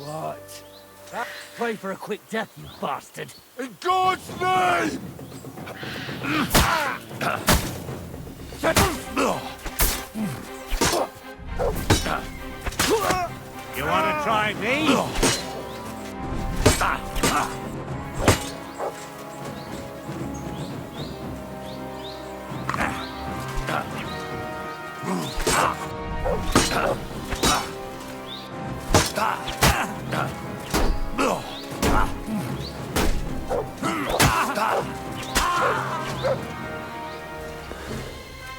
What? Pray for a quick death, you bastard! In God's name! You wanna try me?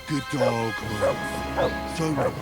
Good dog, Wolf. So long.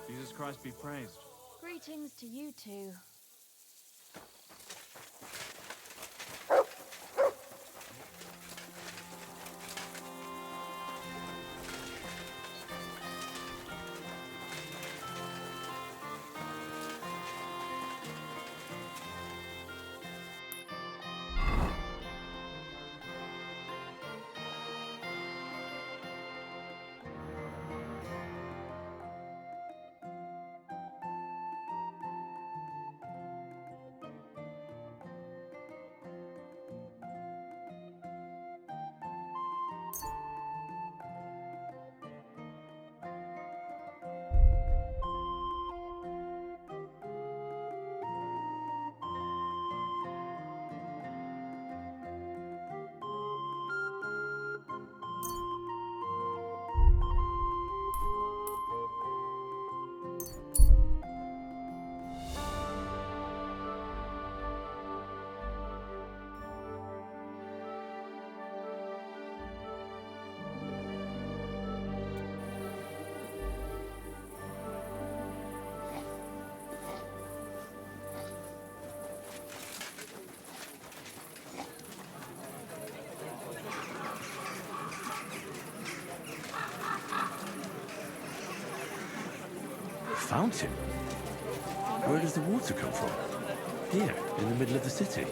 Jesus Christ be praised. Greetings to you too. Fountain? Where does the water come from? Here, in the middle of the city.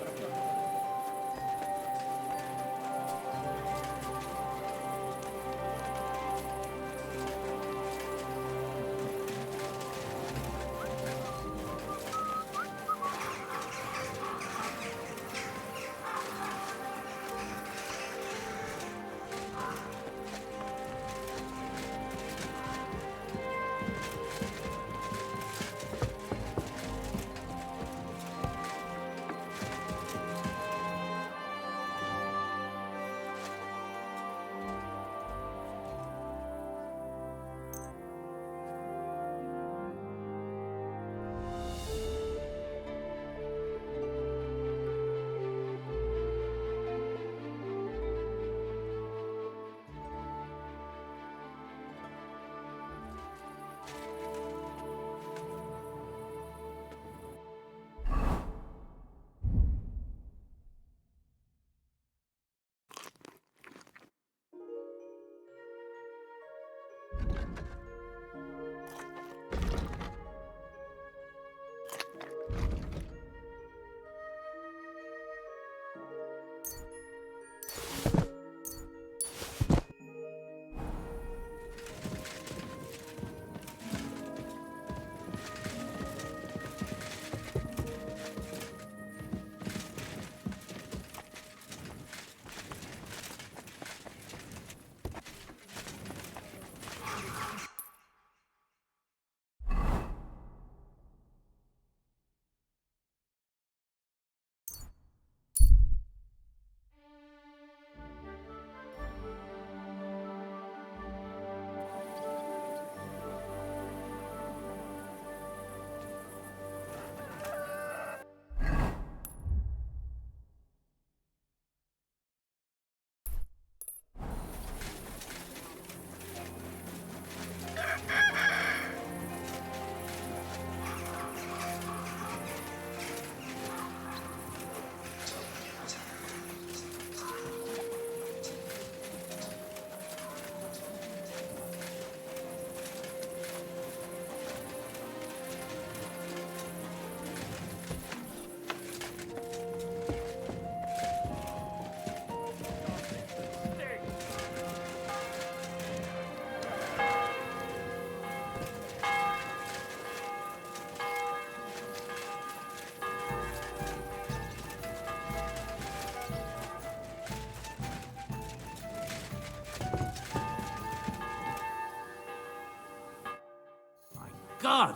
God!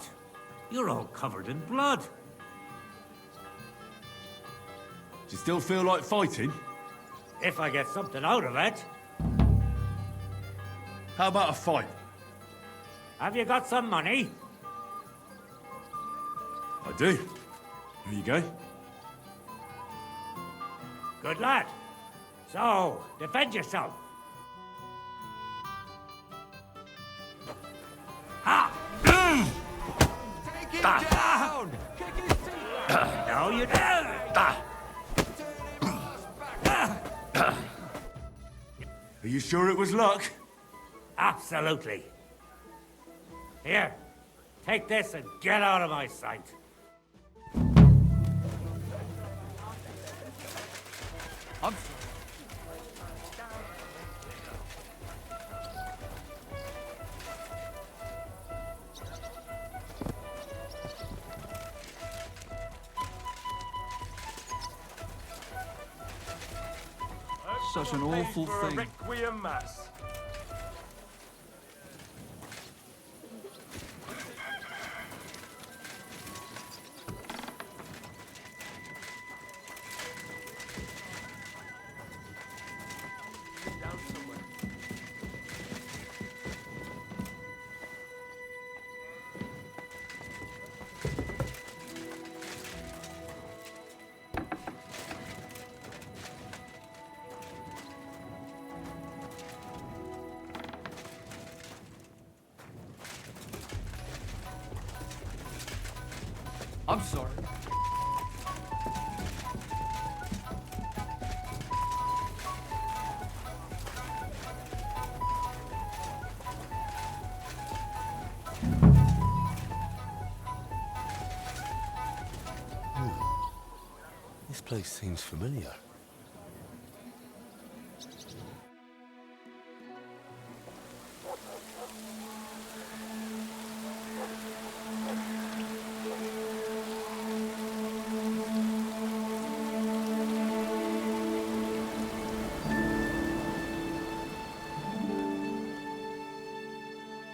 You're all covered in blood. Do you still feel like fighting? If I get something out of it. How about a fight? Have you got some money? I do. Here you go. Good lad. So, defend yourself. Ha! Take it down! Kick his teeth! No, you don't. Are you sure it was luck? Absolutely. Here, take this and get out of my sight. I'm... Such an awful for a thing. Requiem Mass. Down somewhere. I'm sorry. This place seems familiar.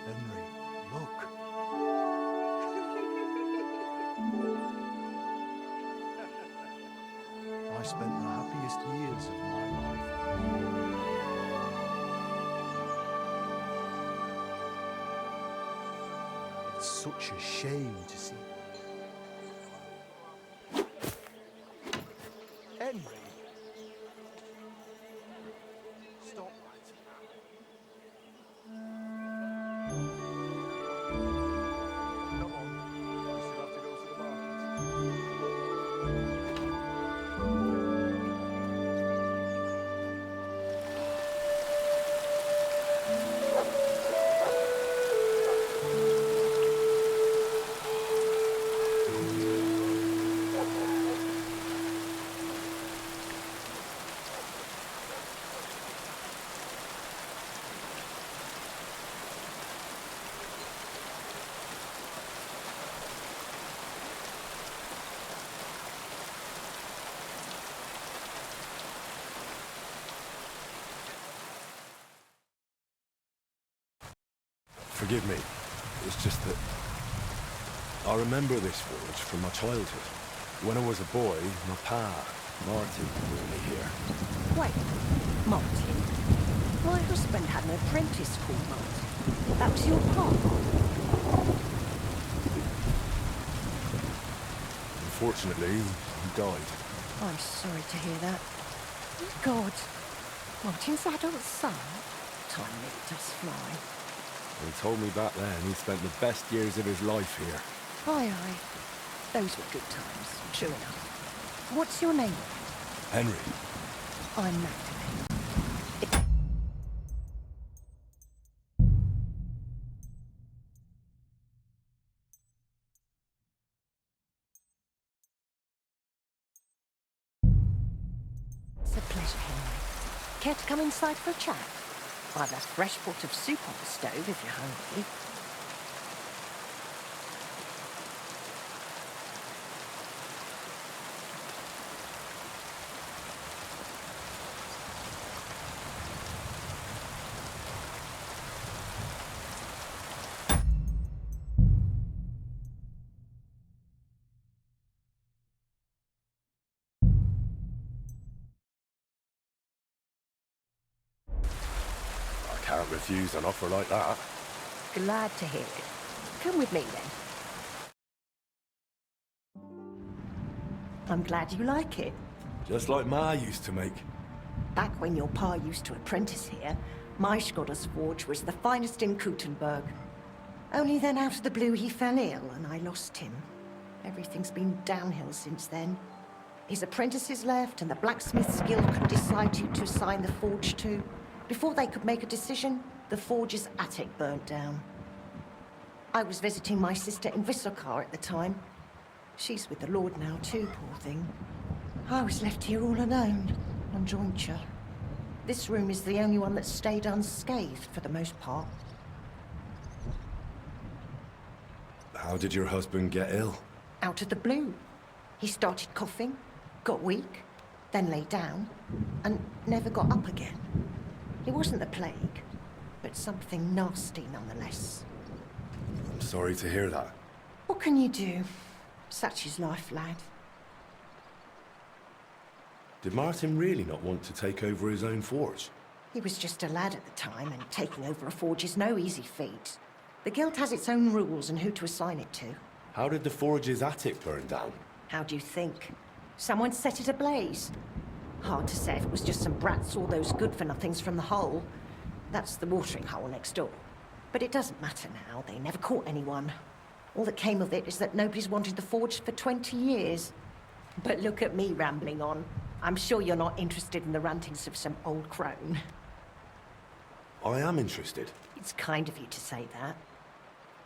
Henry, look. I spent the happiest years of my life. It's such a shame to see. Henry! Stop right now. Come on, we still have to go to the market. Forgive me. It's just that I remember this village from my childhood. When I was a boy, my pa, Martin, brought me here. Wait, Martin? My husband had an apprentice called Martin. That was your father? Unfortunately, he died. I'm sorry to hear that. God, Martin's adult son? Time really does fly. He told me back then he spent the best years of his life here. Aye, aye. Those were good times, true enough. What's your name? Henry. I'm Magdalene. It's a pleasure, Henry. Care to come inside for a chat? I've a fresh pot of soup on the stove if you're hungry. refuse an offer like that. Glad to hear it. Come with me, then. I'm glad you like it. Just like Ma used to make. Back when your pa used to apprentice here, my Scotter's forge was the finest in Kuttenberg. Only then out of the blue he fell ill and I lost him. Everything's been downhill since then. His apprentices left and the blacksmith's guild could decide who to assign the forge to. Before they could make a decision, the forge's attic burnt down. I was visiting my sister in Visokar at the time. She's with the Lord now too, poor thing. I was left here all alone, on jointure. This room is the only one that stayed unscathed for the most part. How did your husband get ill? Out of the blue. He started coughing, got weak, then lay down, and never got up again. It wasn't the plague, but something nasty nonetheless. I'm sorry to hear that. What can you do? Such is life, lad. Did Martin really not want to take over his own forge? He was just a lad at the time, and taking over a forge is no easy feat. The guild has its own rules and who to assign it to. How did the forge's attic burn down? How do you think? Someone set it ablaze. Hard to say if it was just some brats or those good-for-nothings from the hole. That's the watering hole next door. But it doesn't matter now, they never caught anyone. All that came of it is that nobody's wanted the forge for 20 years. But look at me rambling on. I'm sure you're not interested in the rantings of some old crone. I am interested. It's kind of you to say that.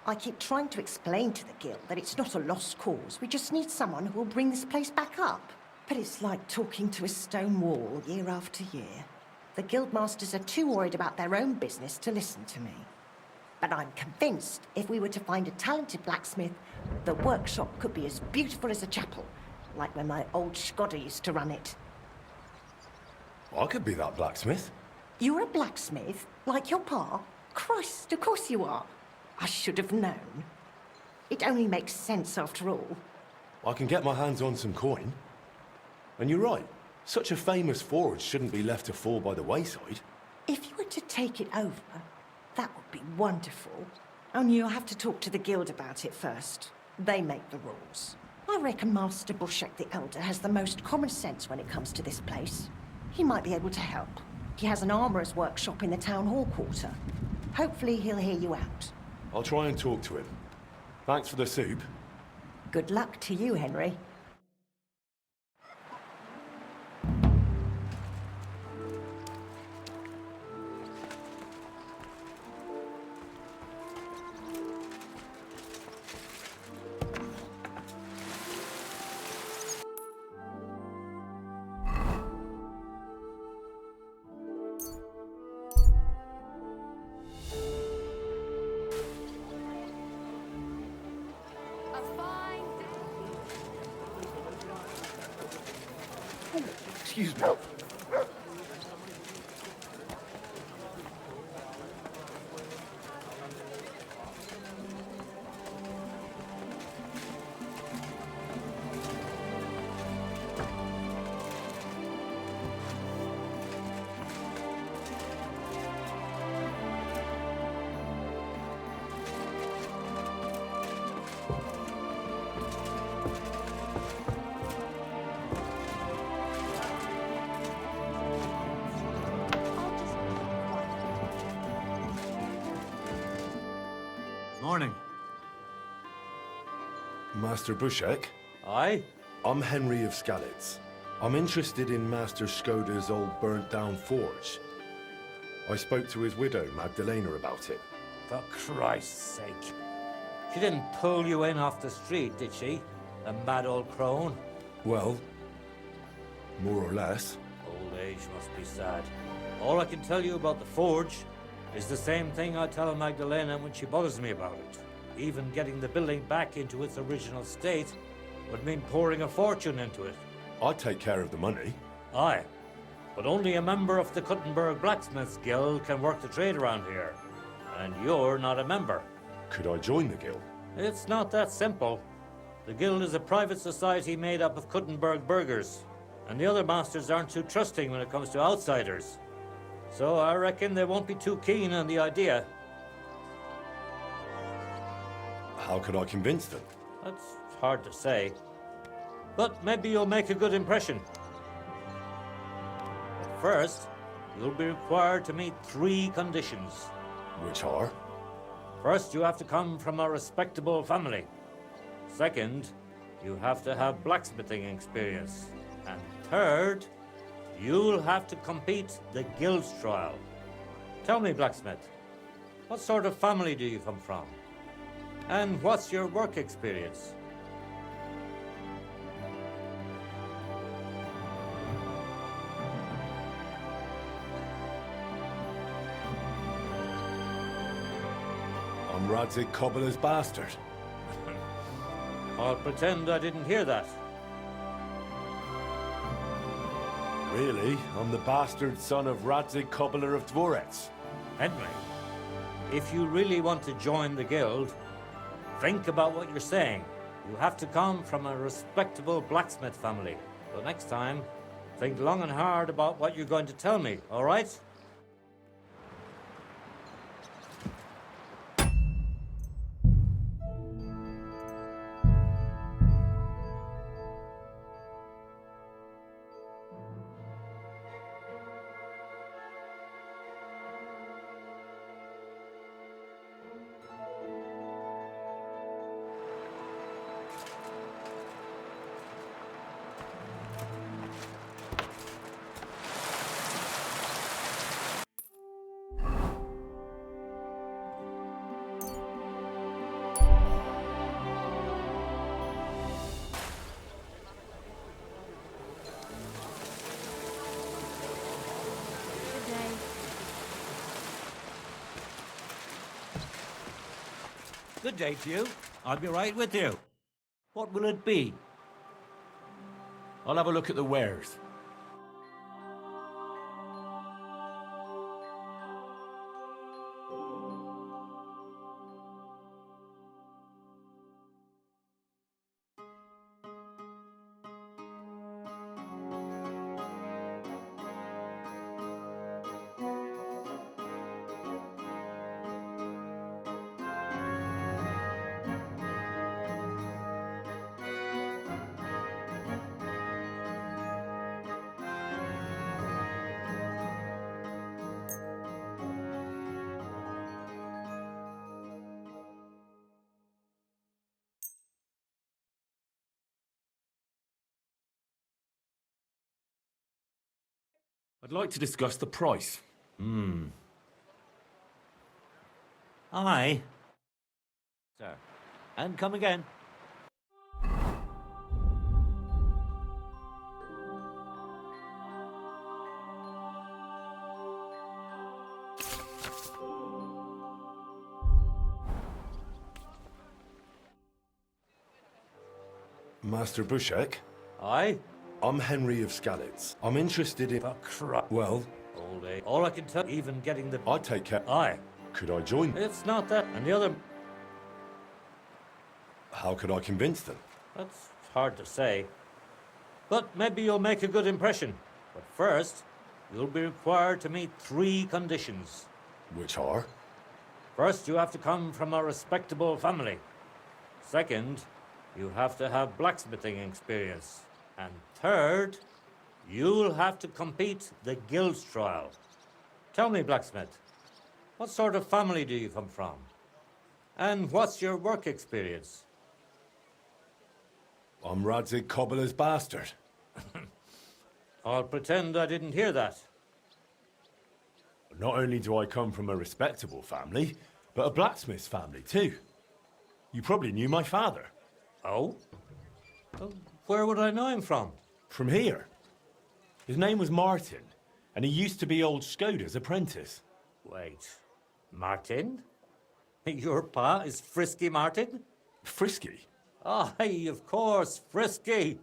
I keep trying to explain to the guild that it's not a lost cause. We just need someone who will bring this place back up. But it's like talking to a stone wall year after year. The guildmasters are too worried about their own business to listen to me. But I'm convinced if we were to find a talented blacksmith, the workshop could be as beautiful as a chapel, like when my old Shkodder used to run it. I could be that blacksmith. You're a blacksmith? Like your pa? Christ, of course you are. I should have known. It only makes sense after all. I can get my hands on some coin. And you're right. Such a famous forge shouldn't be left to fall by the wayside. If you were to take it over, that would be wonderful. Only you'll have to talk to the guild about it first. They make the rules. I reckon Master Bushek the Elder has the most common sense when it comes to this place. He might be able to help. He has an armourer's workshop in the town hall quarter. Hopefully he'll hear you out. I'll try and talk to him. Thanks for the soup. Good luck to you, Henry. Excuse me. Morning. Master Bushek? Aye? I'm Henry of Skalitz. I'm interested in Master Shkodder's old burnt-down forge. I spoke to his widow, Magdalena, about it. For Christ's sake. She didn't pull you in off the street, did she? The mad old crone? Well, more or less. Old age must be sad. All I can tell you about the forge is the same thing I tell Magdalena when she bothers me about it. Even getting the building back into its original state would mean pouring a fortune into it. I'd take care of the money. Aye, but only a member of the Kuttenberg Blacksmiths Guild can work the trade around here. And you're not a member. Could I join the guild? It's not that simple. The guild is a private society made up of Kuttenberg burghers, and the other masters aren't too trusting when it comes to outsiders. So I reckon they won't be too keen on the idea. How could I convince them? That's hard to say. But maybe you'll make a good impression. But first, you'll be required to meet 3 conditions. Which are? First, you have to come from a respectable family. Second, you have to have blacksmithing experience. And third, you'll have to compete the guild's trial. Tell me, blacksmith, what sort of family do you come from? And what's your work experience? I'm Radzig Cobbler's bastard. I'll pretend I didn't hear that. Really? I'm the bastard son of Radzig Cobbler of Dvorets. Henry, if you really want to join the guild, think about what you're saying. You have to come from a respectable blacksmith family. So next time, think long and hard about what you're going to tell me, all right? Good day. Good day to you. I'll be right with you. What will it be? I'll have a look at the wares. I'd like to discuss the price. Aye. Sir. And come again. Master Bushek, Aye? I'm Henry of Skalitz. I'm interested in... Oh, crap. Well, All day. All I can tell, even getting the... I'd take care... Aye. Could I join? It's not that. And the other... How could I convince them? That's hard to say. But maybe you'll make a good impression. But first, you'll be required to meet 3 conditions. Which are? First, you have to come from a respectable family. Second, you have to have blacksmithing experience. And third, you'll have to compete the guild's trial. Tell me, blacksmith, what sort of family do you come from? And what's your work experience? I'm Radzig Cobbler's bastard. I'll pretend I didn't hear that. Not only do I come from a respectable family, but a blacksmith's family too. You probably knew my father. Oh? Well, where would I know him from? From here. His name was Martin, and he used to be old Skoda's apprentice. Wait, Martin? Your pa is Frisky Martin? Frisky? Aye, of course, Frisky.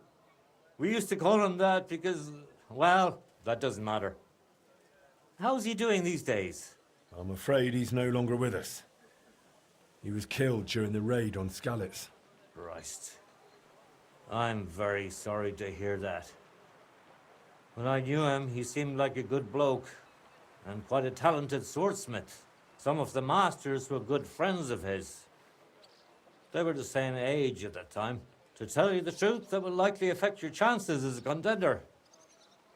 We used to call him that because, well, that doesn't matter. How's he doing these days? I'm afraid he's no longer with us. He was killed during the raid on Skalitz. Christ. I'm very sorry to hear that. When I knew him, he seemed like a good bloke. and quite a talented swordsmith. Some of the masters were good friends of his. They were the same age at that time. To tell you the truth, that will likely affect your chances as a contender.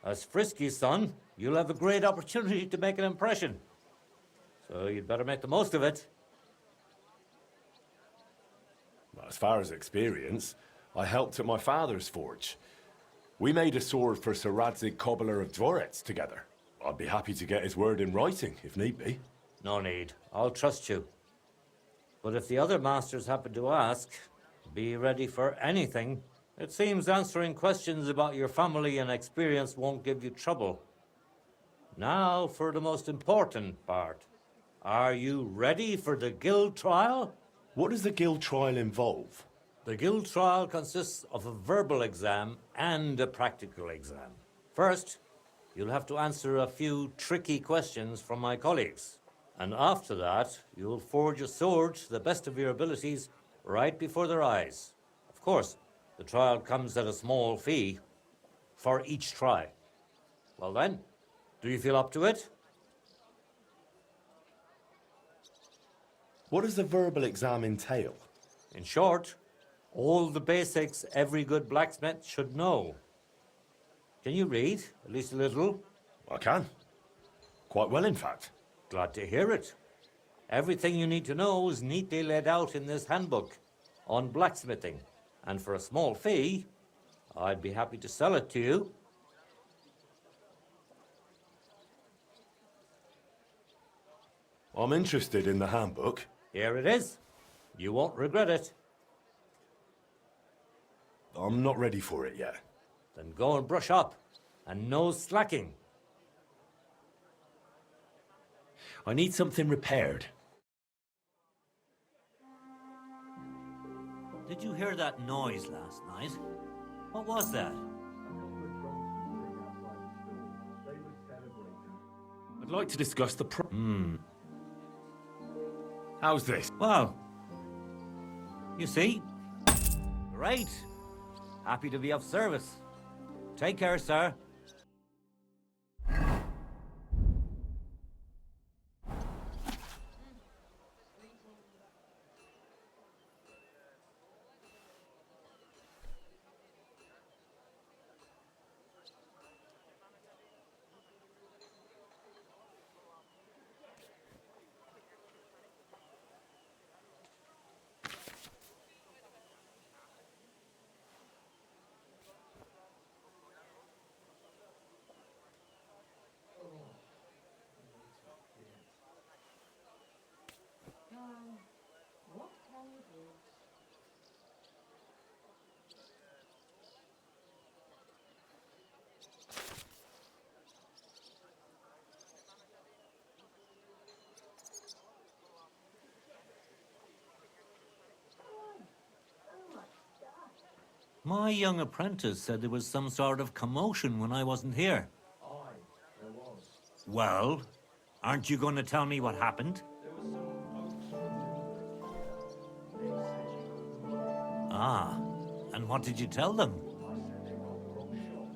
As Frisky's son, you'll have a great opportunity to make an impression. So you'd better make the most of it. Well, as far as experience, I helped at my father's forge. We made a sword for Sir Radzig Cobbler of Dvorets together. I'd be happy to get his word in writing, if need be. No need. I'll trust you. But if the other masters happen to ask, be ready for anything. It seems answering questions about your family and experience won't give you trouble. Now for the most important part. Are you ready for the guild trial? What does the guild trial involve? The guild trial consists of a verbal exam and a practical exam. First, you'll have to answer a few tricky questions from my colleagues. And after that, you'll forge a sword to the best of your abilities right before their eyes. Of course, the trial comes at a small fee for each try. Well then, do you feel up to it? What does the verbal exam entail? In short, all the basics every good blacksmith should know. Can you read, at least a little? I can. Quite well, in fact. Glad to hear it. Everything you need to know is neatly laid out in this handbook on blacksmithing. And for a small fee, I'd be happy to sell it to you. I'm interested in the handbook. Here it is. You won't regret it. I'm not ready for it yet. Then go and brush up. And no slacking. I need something repaired. Did you hear that noise last night? What was that? I'd like to discuss the How's this? Well, you see? Great. Happy to be of service. Take care, sir. My young apprentice said there was some sort of commotion when I wasn't here. Aye, there was. Well, aren't you going to tell me what happened? There was some Ah, and what did you tell them? I said they got the wrong shot.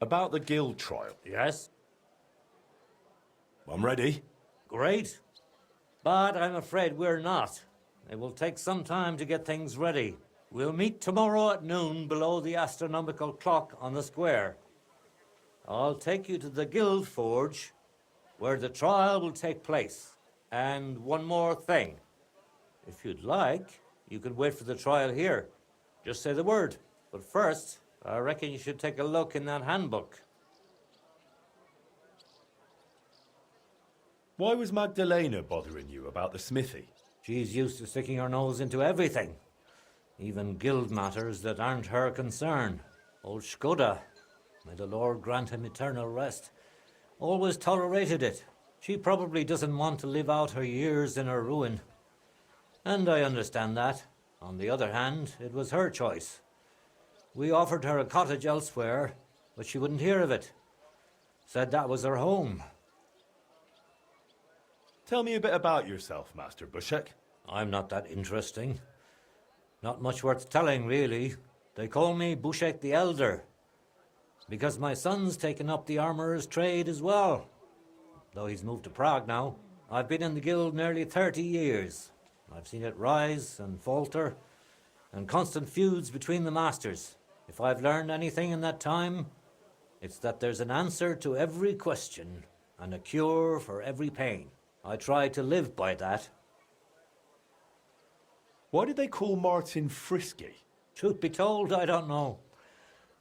About the guild trial. Yes? I'm ready. Great. But I'm afraid we're not. It will take some time to get things ready. We'll meet tomorrow at noon below the astronomical clock on the square. I'll take you to the guild forge, where the trial will take place. And one more thing. If you'd like, you can wait for the trial here. Just say the word. But first, I reckon you should take a look in that handbook. Why was Magdalena bothering you about the smithy? She's used to sticking her nose into everything, even guild matters that aren't her concern. Old Skoda, may the Lord grant him eternal rest, always tolerated it. She probably doesn't want to live out her years in her ruin. And I understand that. On the other hand, it was her choice. We offered her a cottage elsewhere, but she wouldn't hear of it. Said that was her home. Tell me a bit about yourself, Master Bushek. I'm not that interesting. Not much worth telling, really. They call me Bushek the Elder, because my son's taken up the armourer's trade as well. Though he's moved to Prague now. I've been in the guild nearly 30 years. I've seen it rise and falter, and constant feuds between the masters. If I've learned anything in that time, it's that there's an answer to every question and a cure for every pain. I try to live by that. Why did they call Martin Frisky? Truth be told, I don't know.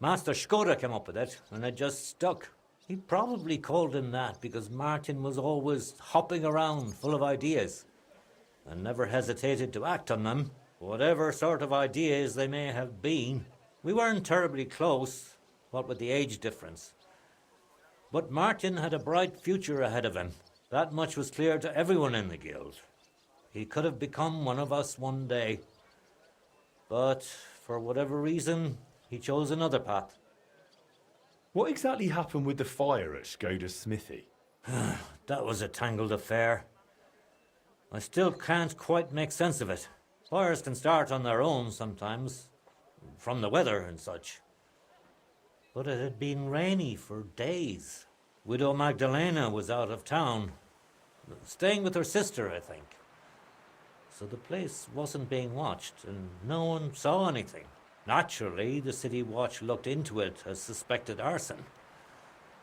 Master Skoda came up with it, and it just stuck. He probably called him that because Martin was always hopping around full of ideas and never hesitated to act on them, whatever sort of ideas they may have been. We weren't terribly close, what with the age difference. But Martin had a bright future ahead of him. That much was clear to everyone in the guild. He could have become one of us one day. But for whatever reason, he chose another path. What exactly happened with the fire at Skoda's smithy? That was a tangled affair. I still can't quite make sense of it. Fires can start on their own sometimes, from the weather and such. But it had been rainy for days. Widow Magdalena was out of town, staying with her sister, I think. So the place wasn't being watched, and no one saw anything. Naturally, the city watch looked into it as suspected arson.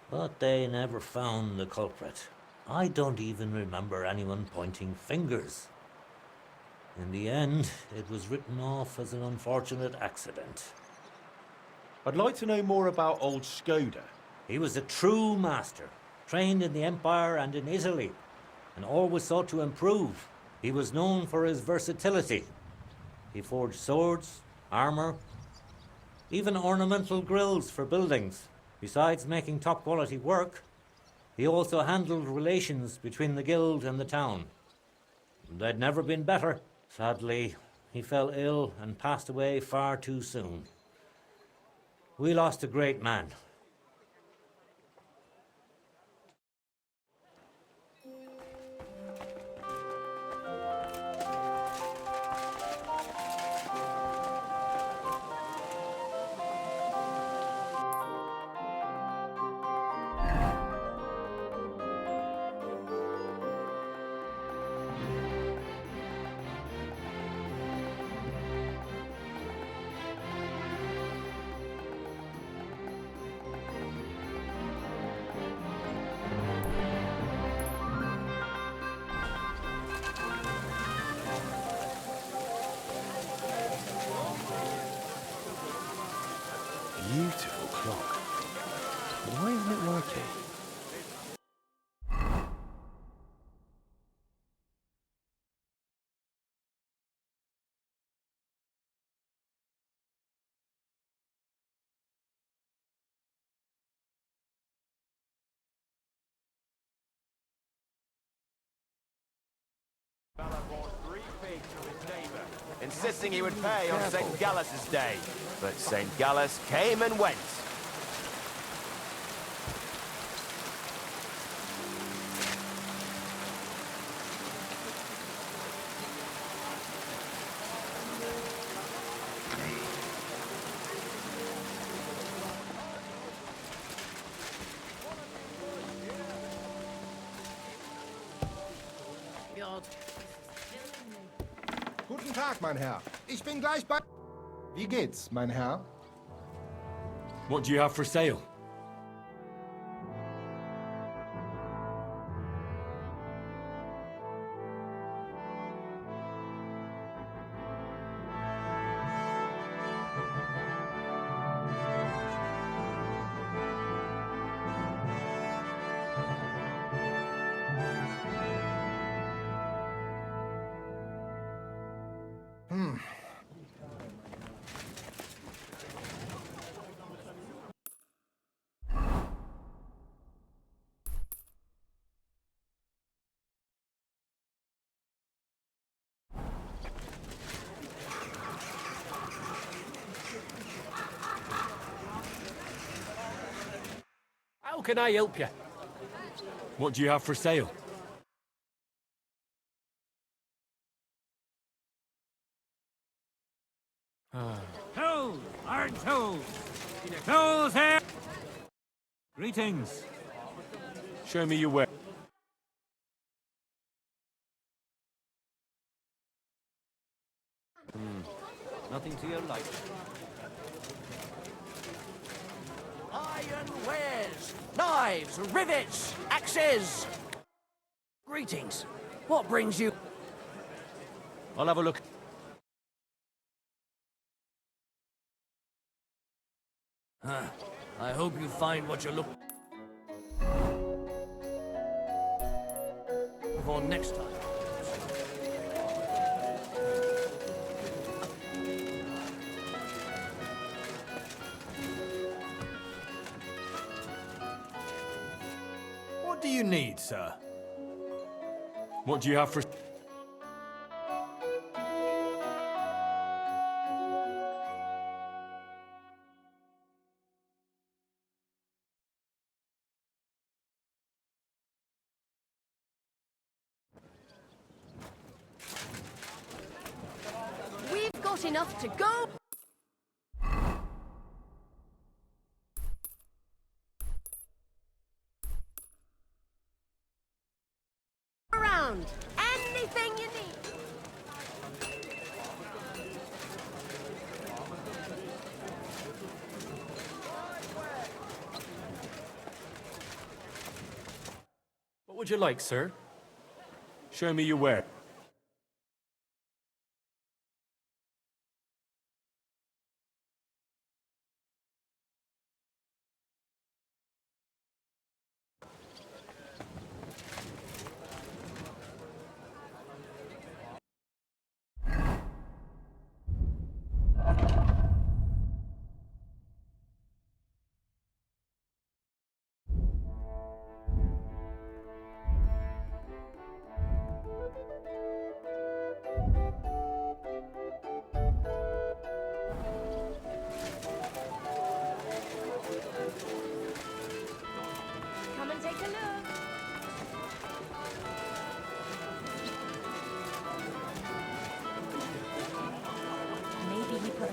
But they never found the culprit. I don't even remember anyone pointing fingers. In the end, it was written off as an unfortunate accident. I'd like to know more about old Skoda. He was a true master, trained in the Empire and in Italy, and always sought to improve. He was known for his versatility. He forged swords, armor, even ornamental grills for buildings. Besides making top-quality work, he also handled relations between the guild and the town. They'd never been better. Sadly, he fell ill and passed away far too soon. We lost a great man. Beautiful clock. Why isn't it working? Insisting he would pay on St. Gallus's day. But St. Gallus came and went. Guten Tag, mein Herr. Ich bin gleich bei... Wie geht's, mein Herr? What do you have for sale? can I help you? What do you have for sale? Tools! Iron tools! Tools here! Greetings. Show me your way. Nothing to your liking. Iron wares, knives, rivets, axes. Greetings. What brings you? I'll have a look. I hope you find what you're looking for next time. What do you need, sir? What do you have for... We've got enough to go. Around. Anything you need. What would you like, sir? Show me your way. Come and take a look. Maybe he put a...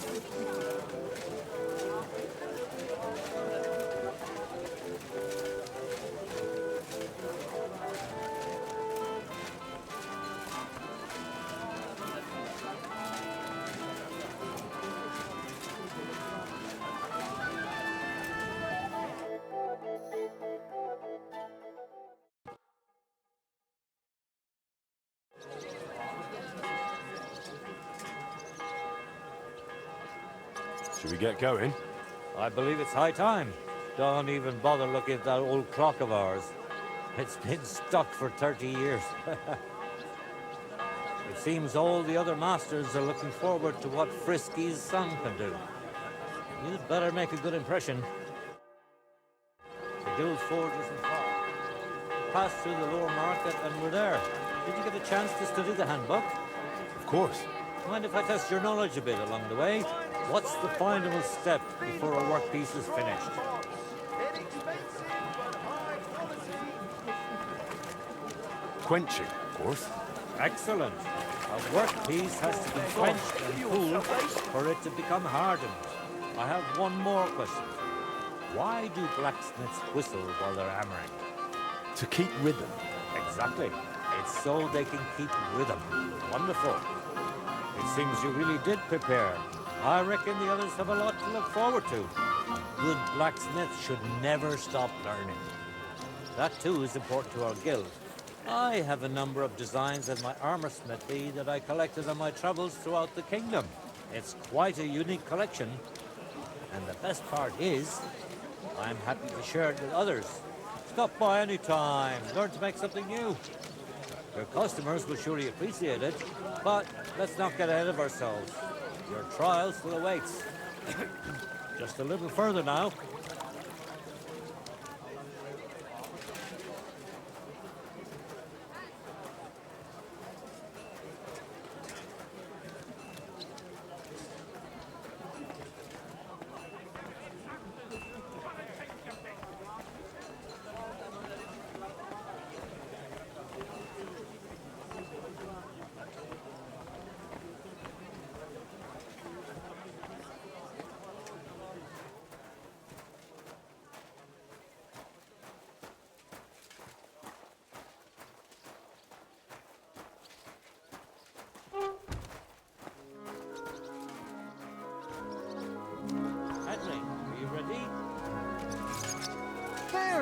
Should we get going? I believe it's high time. Don't even bother looking at that old clock of ours. It's been stuck for 30 years. It seems all the other masters are looking forward to what Frisky's son can do. You'd better make a good impression. The Guild Forge isn't far. Passed through the lower market and we're there. Did you get a chance to study the handbook? Of course. Mind if I test your knowledge a bit along the way? What's the final step before a workpiece is finished? Inexpensive, but high quality. Quenching, of course. Excellent. A workpiece has to be quenched and cooled for it to become hardened. I have one more question. Why do blacksmiths whistle while they're hammering? To keep rhythm. Exactly. It's so they can keep rhythm. Wonderful. It seems you really did prepare. I reckon the others have a lot to look forward to. Good blacksmiths should never stop learning. That too is important to our guild. I have a number of designs in my armor smithy that I collected on my travels throughout the kingdom. It's quite a unique collection. And the best part is, I'm happy to share it with others. Stop by any time, learn to make something new. Your customers will surely appreciate it, but let's not get ahead of ourselves. Your trial still awaits. Just a little further now.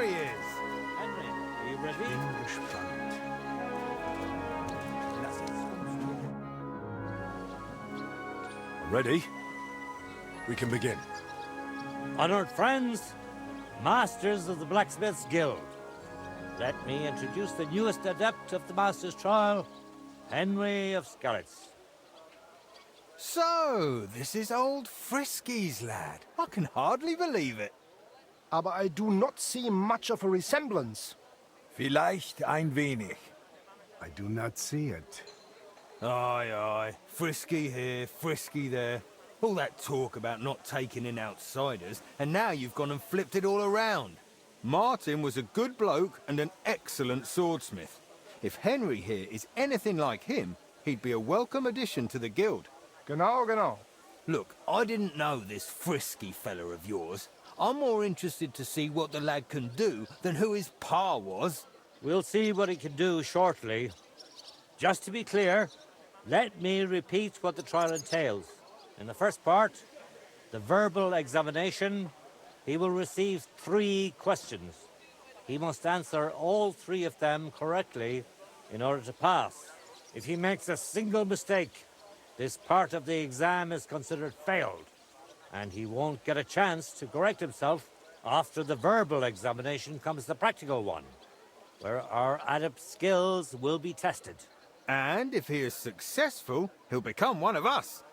There he is. Henry, are you ready? Ready? We can begin. Honored friends, masters of the Blacksmiths Guild, let me introduce the newest adept of the Master's Trial, Henry of Skalitz. So, this is old Frisky's lad. I can hardly believe it. Aber I do not see much of a resemblance. Vielleicht ein wenig. I do not see it. Aye, aye. Frisky here, Frisky there. All that talk about not taking in outsiders, and now you've gone and flipped it all around. Martin was a good bloke and an excellent swordsmith. If Henry here is anything like him, he'd be a welcome addition to the guild. Genau, genau. Look, I didn't know this Frisky fella of yours. I'm more interested to see what the lad can do than who his pa was. We'll see what he can do shortly. Just to be clear, let me repeat what the trial entails. In the first part, the verbal examination, he will receive 3 questions. He must answer all 3 of them correctly in order to pass. If he makes a single mistake, this part of the exam is considered failed, and he won't get a chance to correct himself. After the verbal examination comes the practical one, where our adept skills will be tested. And if he is successful, he'll become one of us.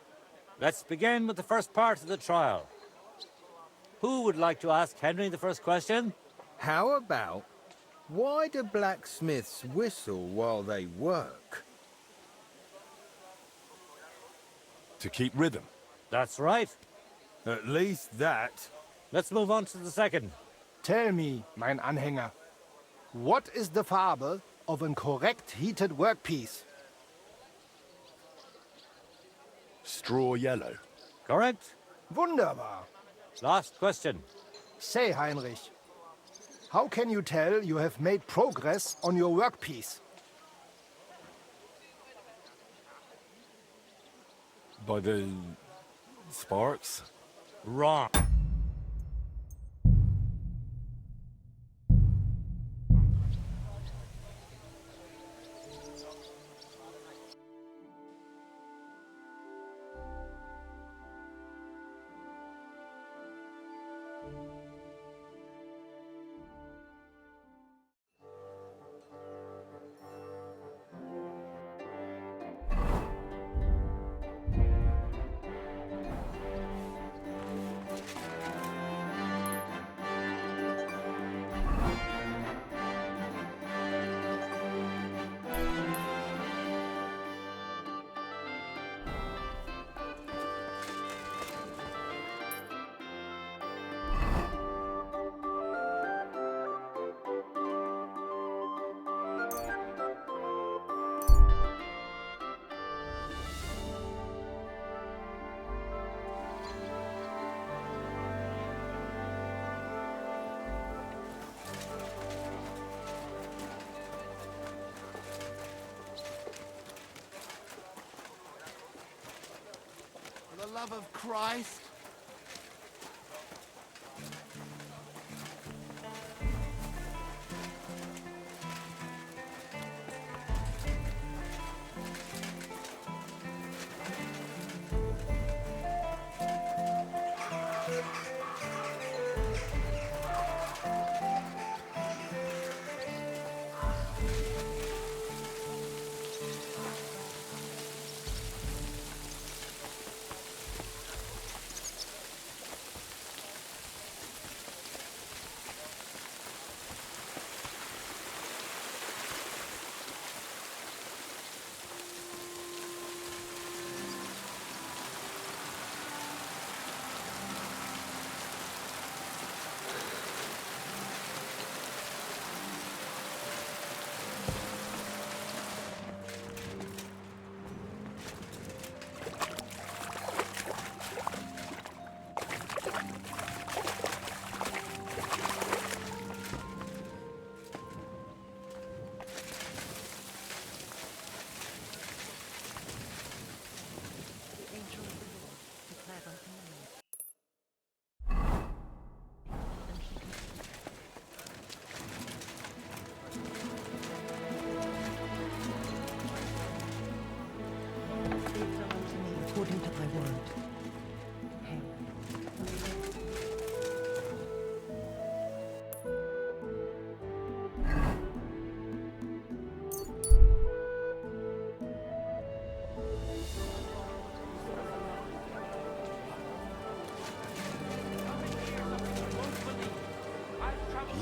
Let's begin with the first part of the trial. Who would like to ask Henry the first question? How about, why do blacksmiths whistle while they work? To keep rhythm. That's right. At least that. Let's move on to the second. Tell me, mein Anhänger, what is the Farbe of a correct heated workpiece? Straw yellow. Correct? Wunderbar. Last question. Say, Heinrich, how can you tell you have made progress on your workpiece? By the sparks? Wrong. For the love of Christ.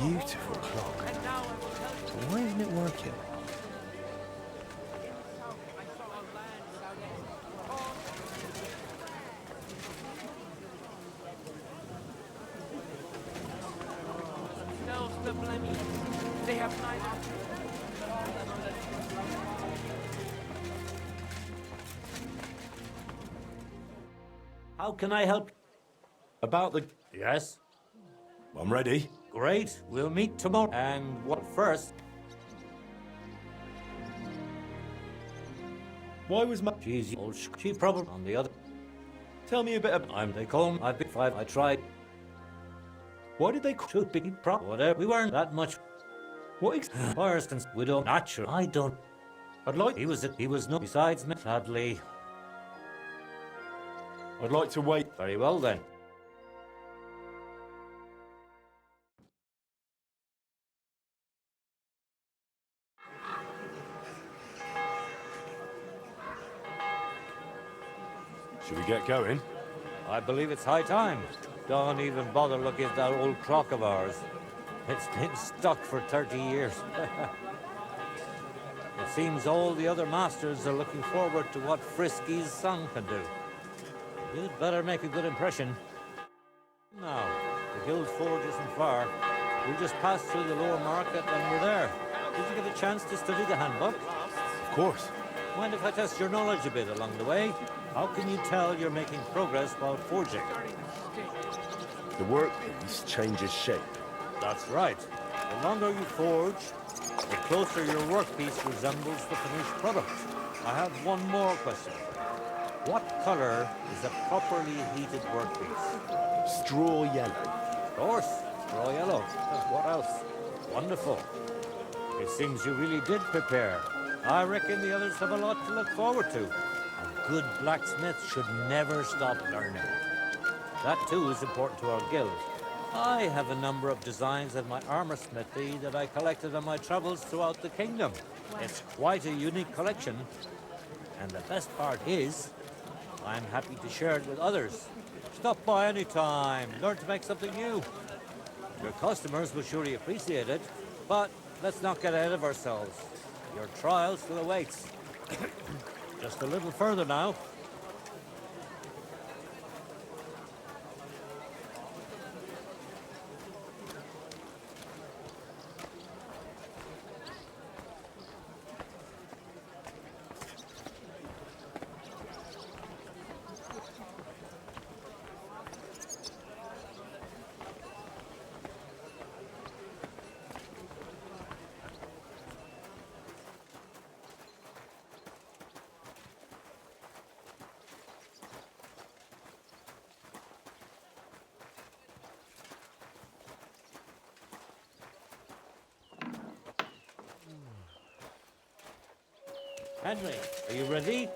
Beautiful clock. Why isn't it working? They have neither. How can I help? About the... Yes? I'm ready. Great. We'll meet tomorrow. And what first? Why was my... Geez, old she probably on the other. Tell me a bit about... They call I've been five. I tried. Why did they... Should be prop. Whatever. We weren't that much. What First and we don't natural. I don't. I'd like... He was no. Besides me, sadly. I'd like to wait. Very well then. Should we get going? I believe it's high time. Don't even bother looking at that old clock of ours. It's been stuck for 30 years. It seems all the other masters are looking forward to what Frisky's son can do. You'd better make a good impression. Now, the Guild Forge isn't far. We'll just pass through the lower market and we're there. Did you get a chance to study the handbook? Of course. Mind if I test your knowledge a bit along the way? How can you tell you're making progress while forging? The workpiece changes shape. That's right. The longer you forge, the closer your workpiece resembles the finished product. I have one more question. What color is a properly heated workpiece? Straw yellow. Of course, straw yellow. What else? Wonderful. It seems you really did prepare. I reckon the others have a lot to look forward to. A good blacksmith should never stop learning. That too is important to our guild. I have a number of designs in my armor smithy that I collected on my travels throughout the kingdom. It's quite a unique collection. And the best part is, I'm happy to share it with others. Stop by any time. Learn to make something new. Your customers will surely appreciate it, but let's not get ahead of ourselves. Your trial still awaits. Just a little further now. Henry, are you ready?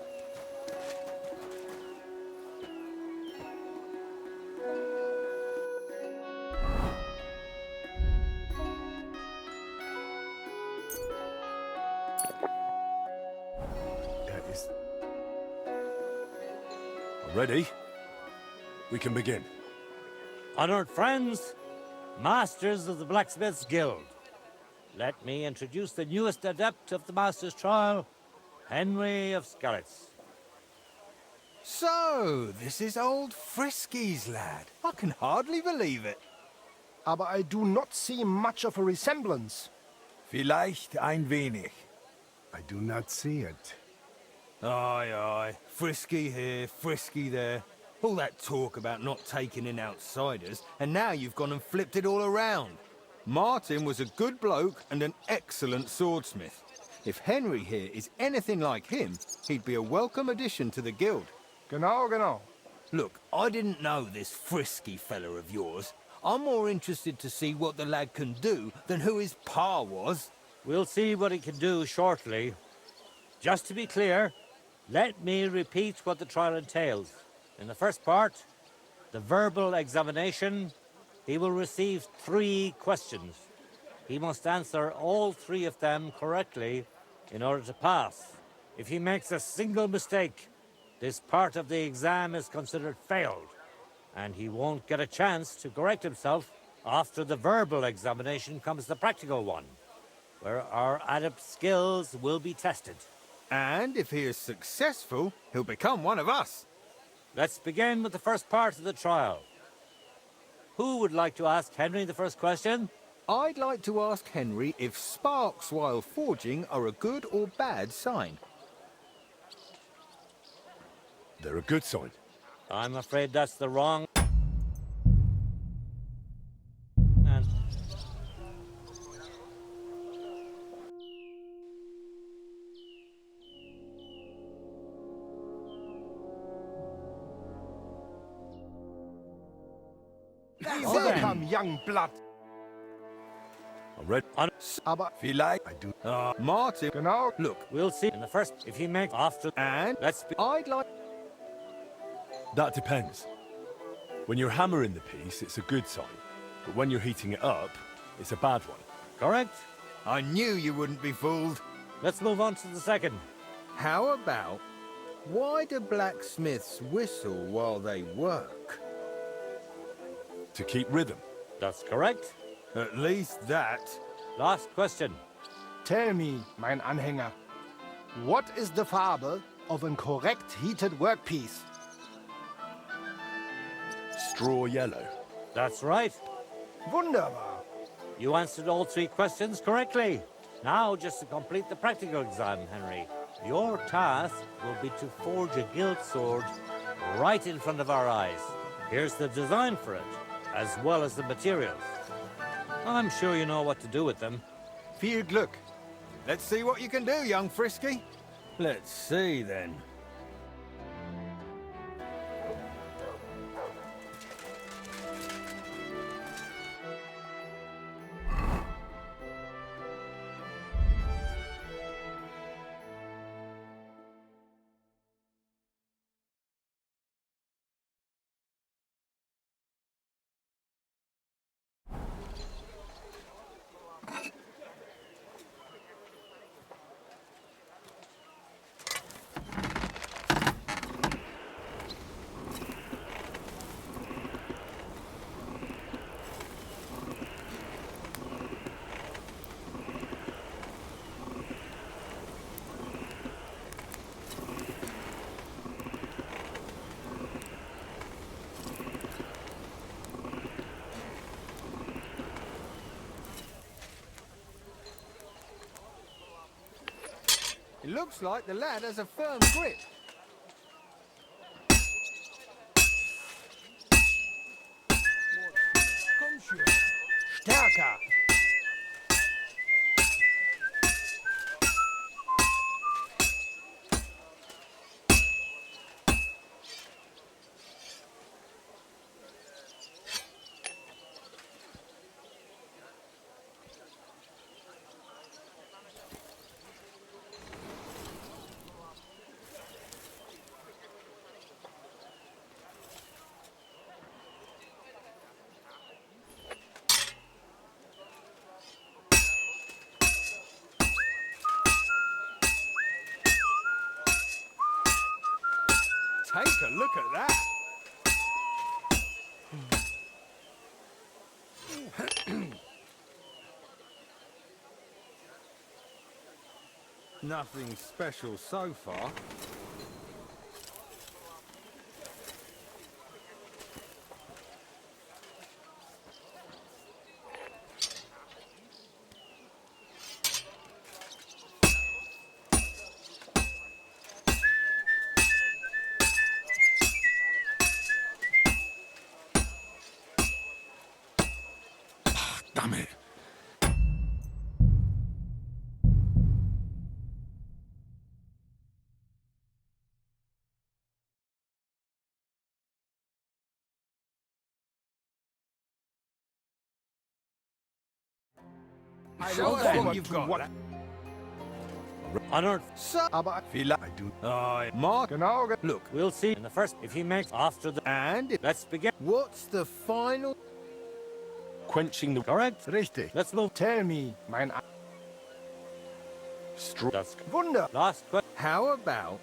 Ready? We can begin. Honored friends, masters of the Blacksmith's Guild, let me introduce the newest adept of the Master's Trial, Henry of Skalitz. So, this is old Frisky's lad. I can hardly believe it. Aber I do not see much of a resemblance. Vielleicht ein wenig. I do not see it. Aye, aye. Frisky here, Frisky there. All that talk about not taking in outsiders, and now you've gone and flipped it all around. Martin was a good bloke and an excellent swordsmith. If Henry here is anything like him, he'd be a welcome addition to the guild. Genau, genau. Look, I didn't know this Frisky fella of yours. I'm more interested to see what the lad can do than who his pa was. We'll see what he can do shortly. Just to be clear, let me repeat what the trial entails. In the first part, the verbal examination, he will receive 3 questions. He must answer all 3 of them correctly in order to pass. If he makes a single mistake, this part of the exam is considered failed, and he won't get a chance to correct himself After the verbal examination comes the practical one, where our adept skills will be tested. And if he is successful, he'll become one of us. Let's begin with the first part of the trial. Who would like to ask Henry the first question? I'd like to ask Henry if sparks while forging are a good or bad sign. They're a good sign. I'm afraid that's the wrong... And... Welcome, young blood. I'm ready. Aber Vielleicht. I do. Martin. Genau. Look. We'll see in the first if he makes after... And Let's be... I'd like... That depends. When you're hammering the piece, it's a good sign. But when you're heating it up, it's a bad one. Correct? I knew you wouldn't be fooled. Let's move on to the second. How about... Why do blacksmiths whistle while they work? To keep rhythm. That's correct. At least that. Last question. Tell me, mein Anhänger, what is the Farbe of a correct heated workpiece? Straw yellow. That's right. Wunderbar. You answered all three questions correctly. Now, just to complete the practical exam, Henry, your task will be to forge a gilt sword right in front of our eyes. Here's the design for it, as well as the materials. I'm sure you know what to do with them. Viel Glück. Let's see what you can do, young Frisky. Let's see, then. It looks like the lad has a firm grip. Stärker. Take a look at that. Nothing special so far. Damn it. I know what you've got. What? Honored. So, Aber vielleicht. I do. Mark. Genau. Look. We'll see in the first if he makes after the... And Let's begin. what's the final? Quenching the Correct? Richtig. Let's move. Tell me, mein straw That's Wunder. last question. How about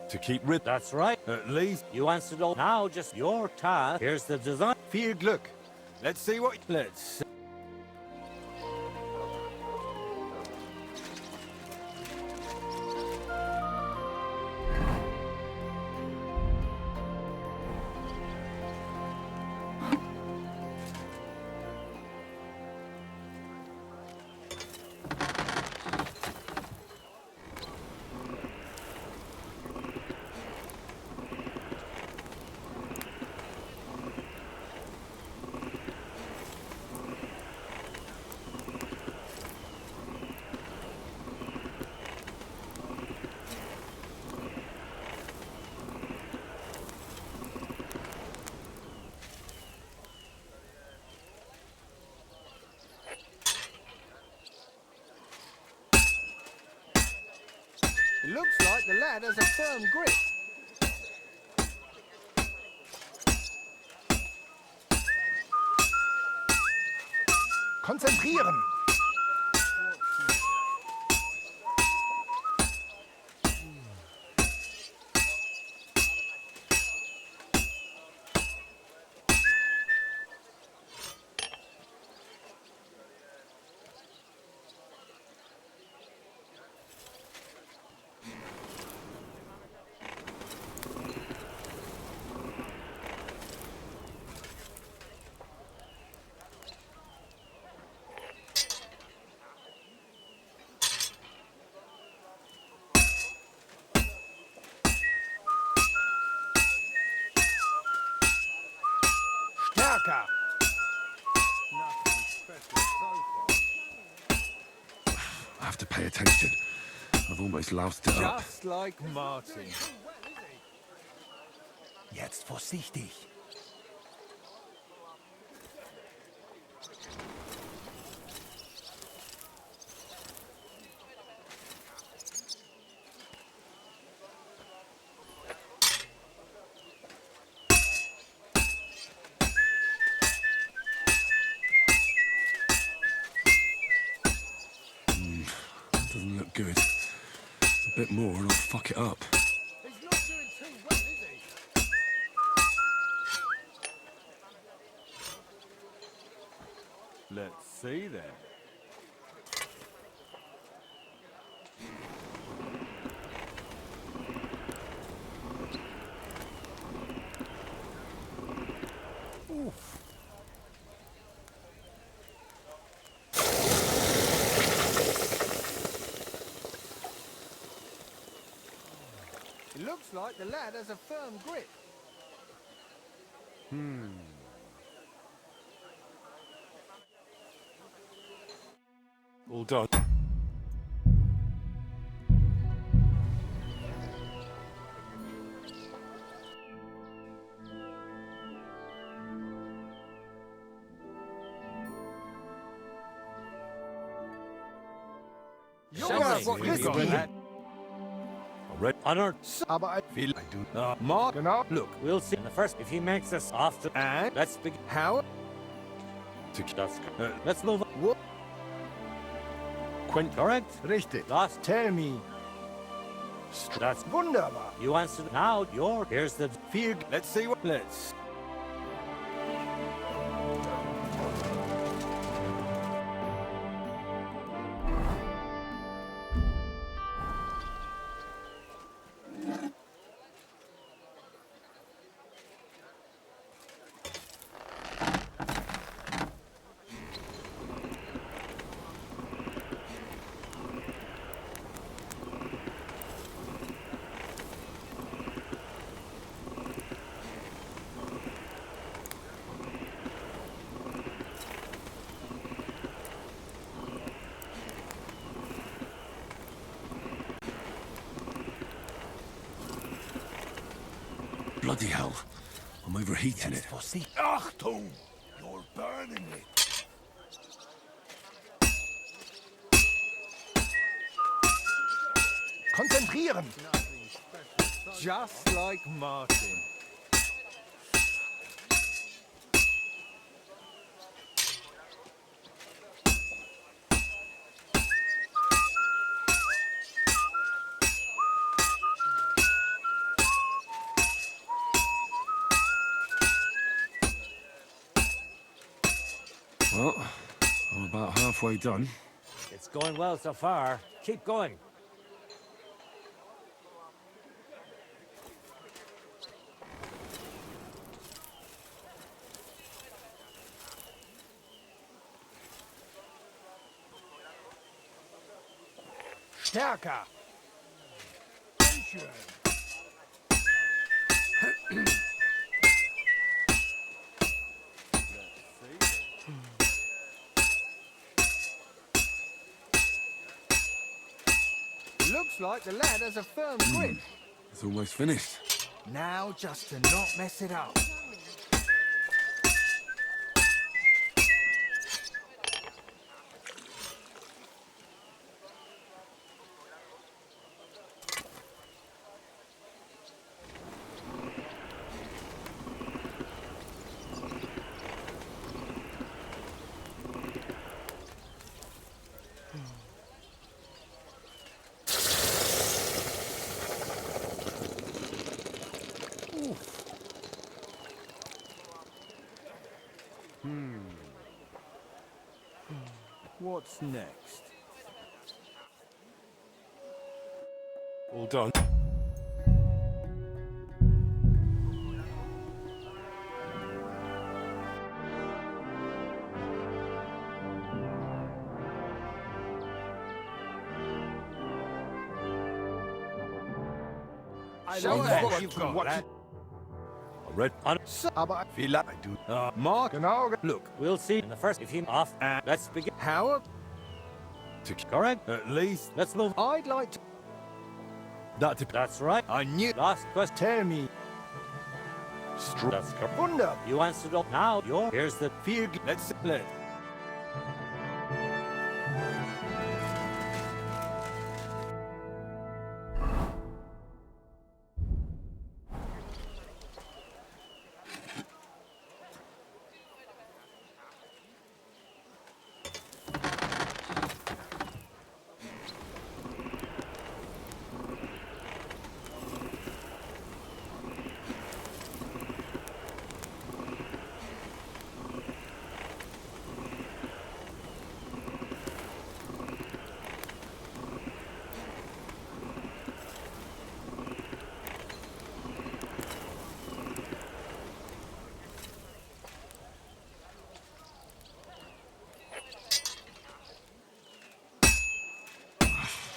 to to keep rid. That's right. At least, You answered all. Now, just your task. Here's the design. viel Glück. Let's see what... Let's see. It looks like the lad has a firm grip. Konzentrieren! Stärker! I have to pay attention. I've almost loused it up. Just like Martin. Jetzt vorsichtig. Doesn't look good. A bit more and I'll fuck it up. He's not doing too well, is he? Let's see then. Oof. It looks like the lad has a firm grip. All done. Junge, Schau what you got, Risky. lad? Ready? Honored. Aber I do. Mark, genau. look. We'll see. In the first, if he makes us off the. And Let's begin. how? That's good. Let's move on. What? Quint, correct? Richtig. Last. Tell me. That's Wunderbar. you answered. Now your. Here's the. Viel. Let's see what. Let's. Bloody hell. I'm overheating it. Achtung! You're burning it. Konzentrieren! Just like Martin. Well, I'm about halfway done. It's going well so far. Keep going. Stärker! Looks like the lad has a firm grip. It's almost finished. Now just to not mess it up. What's next? All done. Show us what you've got, lad. I read. Aber vielleicht I do. Mark, genau. Look, We'll see in the first. If you off, let's begin. Howard, Correct. At least Let's move. I'd like to... That's right. I knew. Last question. Tell me. That's correct. Wunder. You answered up. Now here's the Viel... Let's.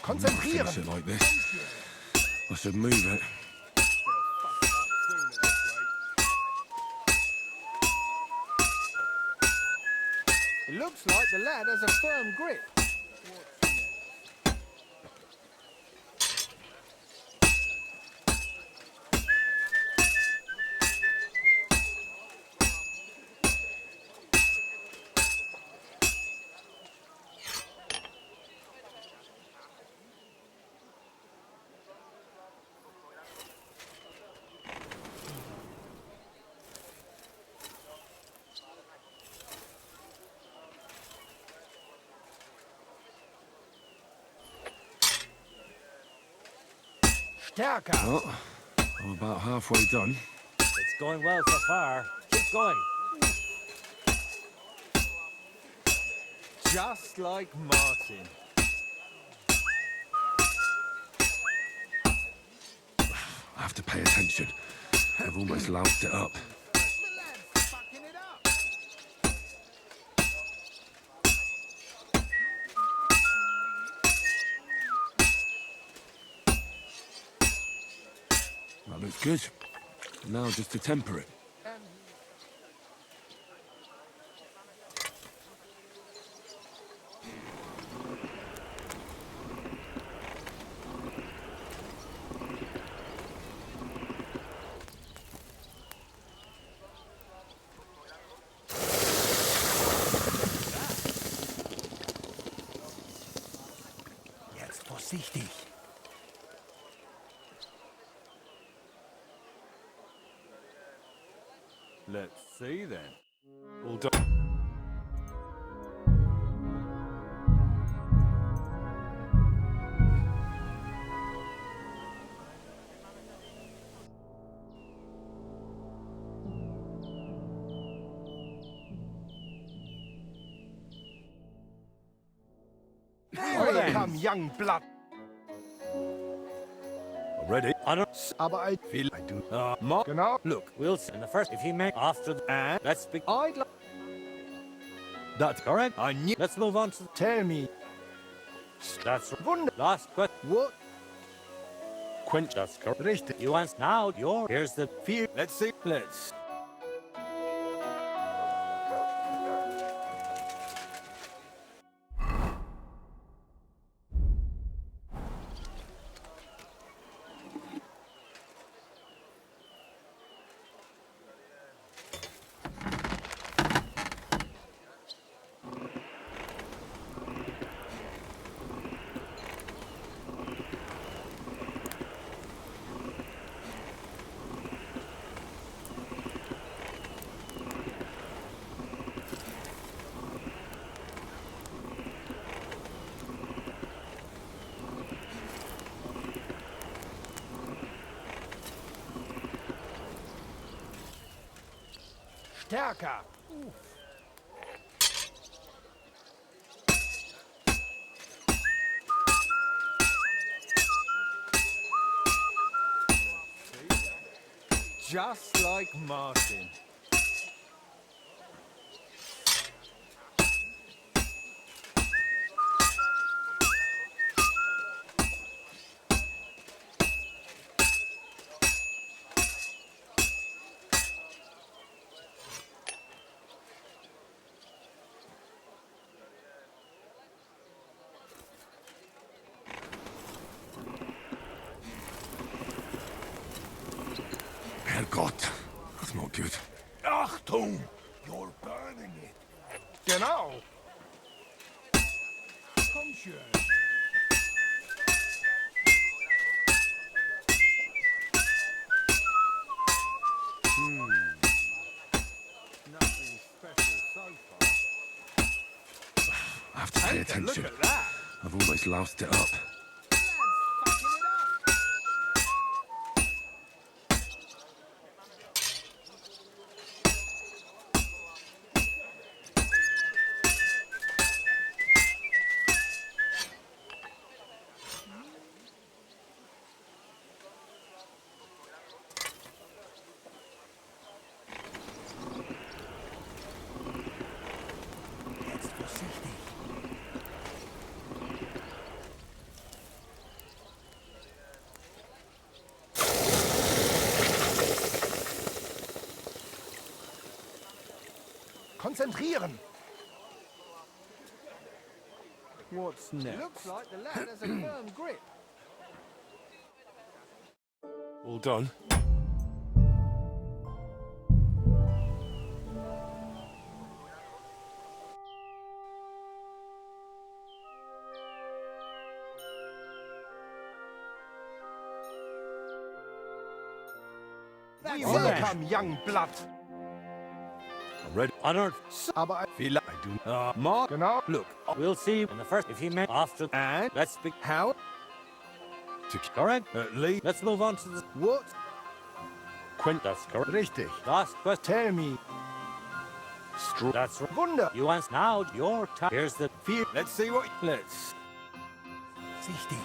Konzentrieren. Finish it like this. I should move it. It looks like the lad has a firm grip. Stärker. Well, I'm about halfway done. It's going well so far. Keep going. Just like Martin. I have to pay attention. I've almost loused it up. The lad's fucking it up. That looks good. Now just to temper it. Jetzt vorsichtig. Let's see then. All done. Welcome, young blood. Ready? Honor. Aber I do. Mark, Genau. look, We'll see in the first. If he may, after the. and Let's be. I'd like... That's correct. I knew... Let's move on to. Tell me. That's Wunder. last question. What? Quench. That's correct. Richtig. You answer now. Here's the. Let's see. Let's... Stärker. Just like Martin. Herrgott, that's not good. Achtung! You're burning it. Genau. Komm schön. Nothing special so far. I have to pay Look attention. at that. I've almost loused it up. Konzentrieren. What's next? Looks like the lad has a firm grip. All done? Welcome, young blood. I'm ready. Honor. Aber I do. Mark, Genau. look, We'll see in the first. If he may, after. and Let's be. how? Correct. At least. Let's move on to the. What? Quint. That's correct. Richtig. Last question. Tell me. That's right. Wunder. You answer now. Your time. Here's the. Let's see what. Let's. Richtig.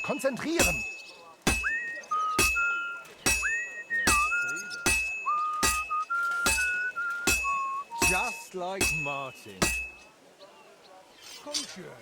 Konzentrieren. Just like Martin. Komm schön.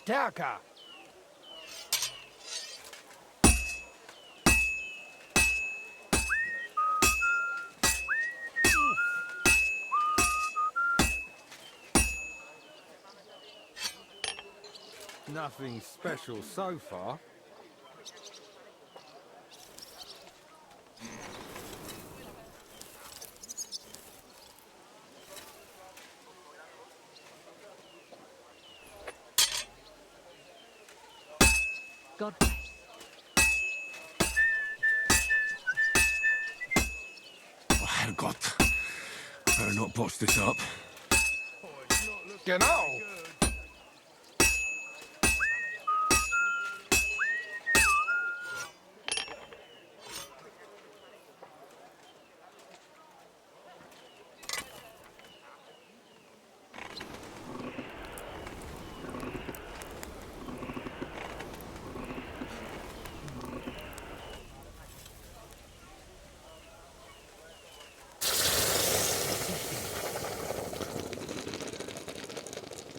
Stärker! Nothing special so far. God bless. Oh, Herrgott. Better not botch this up. Genau!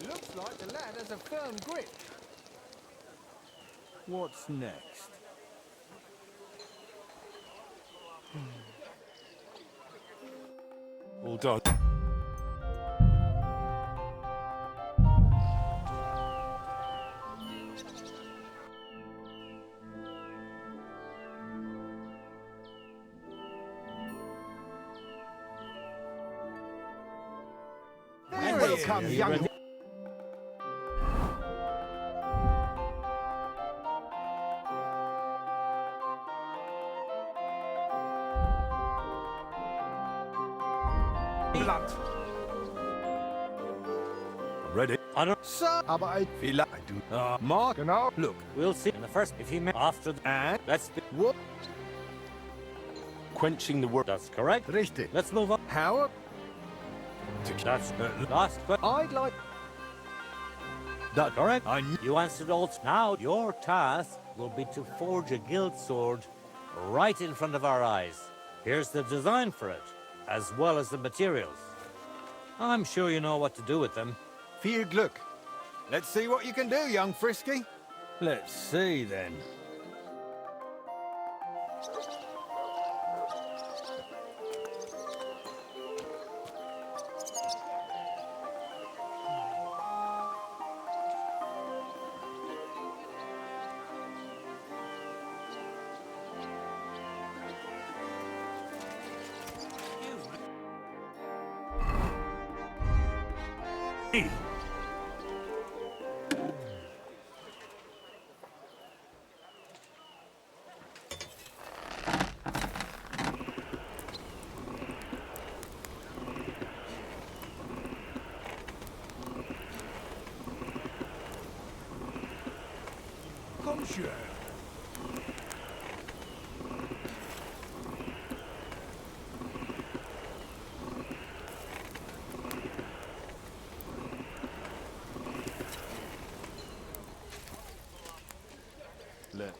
Looks like the lad has a firm grip. What's next? All done. Welcome, young... Blatt. Ready? I don't. So, Aber I... vielleicht I do. Mark, Genau. look. We'll see in the first. If he after the, And let's be. what? Quenching the word. That's correct. Richtig. Let's move on. How? That's last question. I'd like. That correct? I knew. You answered all. Now your task will be to forge a guild sword right in front of our eyes. Here's the design for it, as well as the materials. I'm sure you know what to do with them. Viel Glück. Let's see what you can do, young Frisky. Let's see then. Komm schon. Let's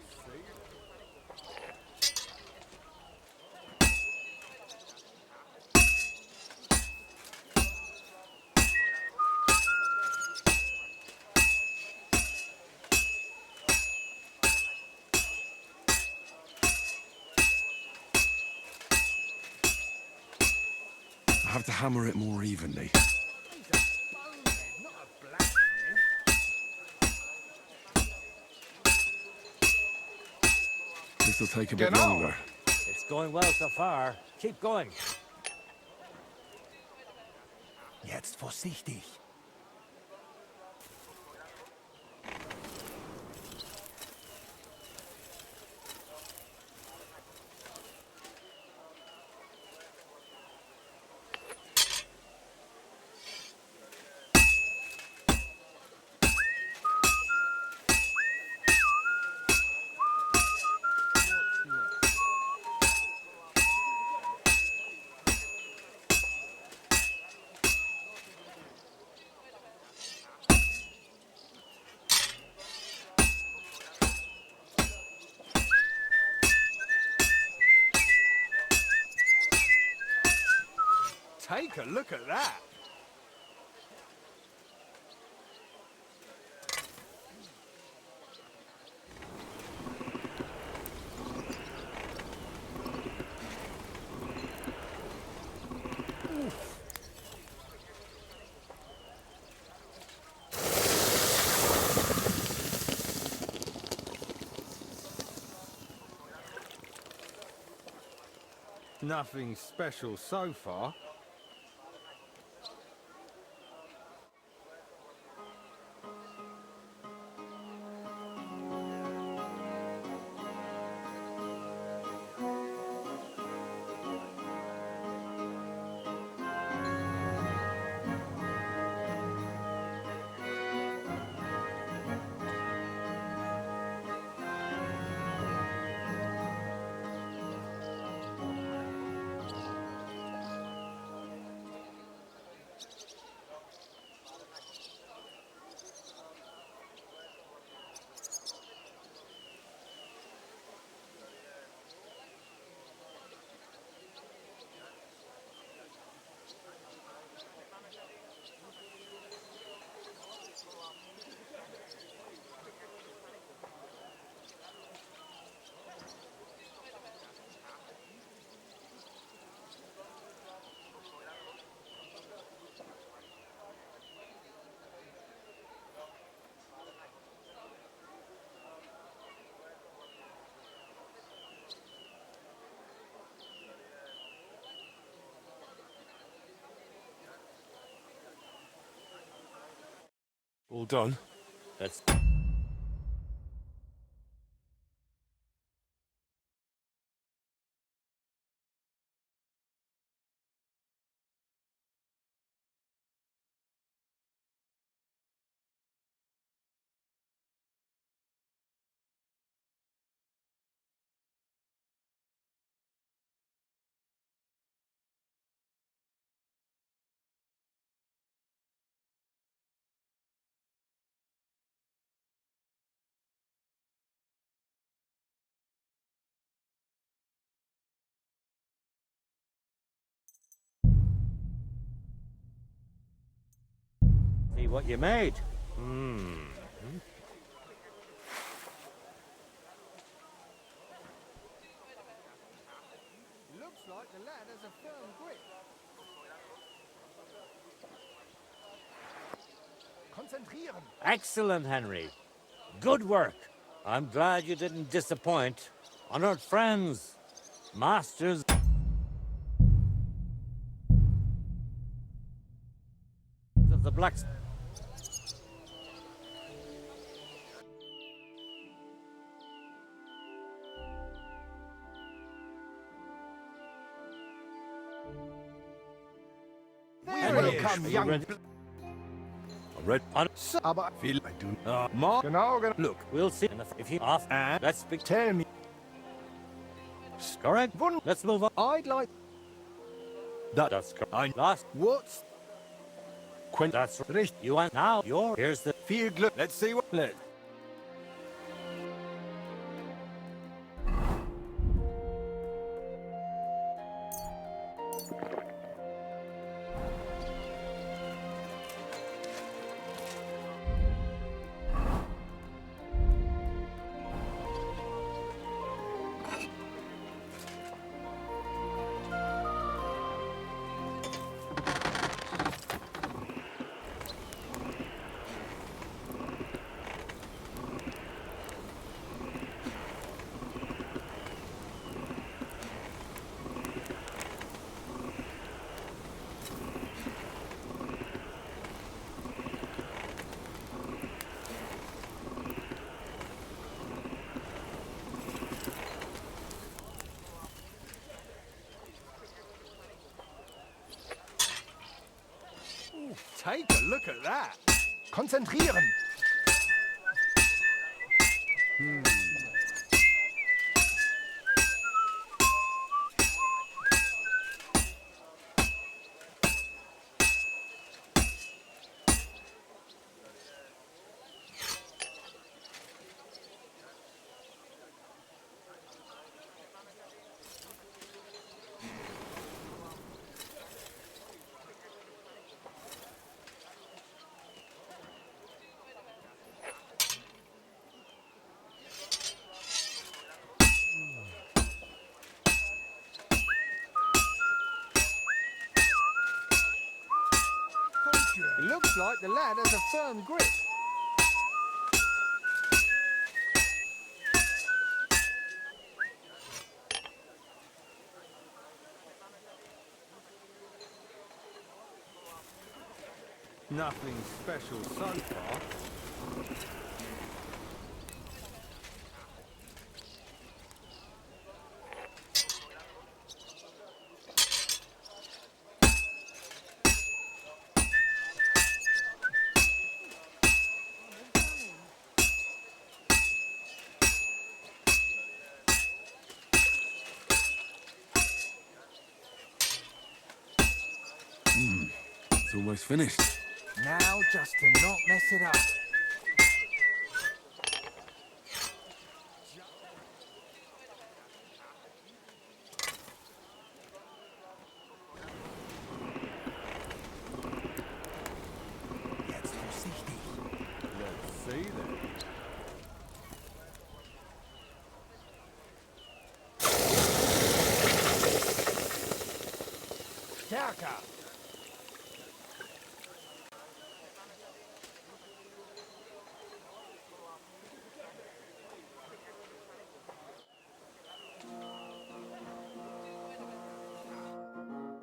I have to hammer it more evenly. This'll take a bit Genau. longer. It's going well so far. Keep going. Jetzt vorsichtig. take a look at that. Nothing special so far. All done? That's see what you made. Looks like the lad has a firm grip. Konzentrieren. Excellent, Henry. Good work. I'm glad you didn't disappoint. Honored friends, masters of the Black... Welcome, are you young... ready? I'm ready. Aber Feel I do... Mark, Genau, look, We'll see. If you off, and let's speak. tell me. Correct. Let's move on. I'd like that. That's correct. I Last. what's That's right. You want now. Here's the... viel Glück. Let's see what. Let. Take a look at that. Konzentrieren. It looks like the lad has a firm grip. Nothing special so far. It's almost finished. Now, just to not mess it up. Jetzt vorsichtig. Let's see then. Stärker!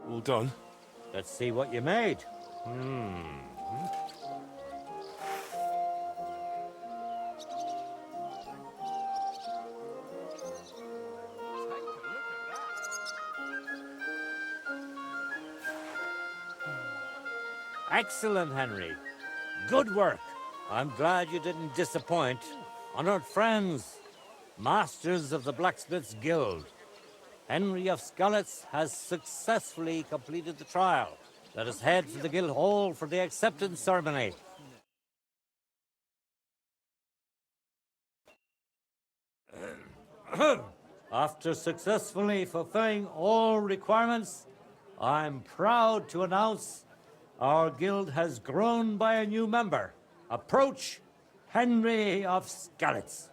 All done? Let's see what you made. Excellent, Henry. Good work. I'm glad you didn't disappoint. Honored friends, masters of the Blacksmiths Guild, Henry of Skalitz has successfully completed the trial. Let us head to the guild hall for the acceptance ceremony. After successfully fulfilling all requirements, I'm proud to announce our guild has grown by a new member. Approach Henry of Skalitz.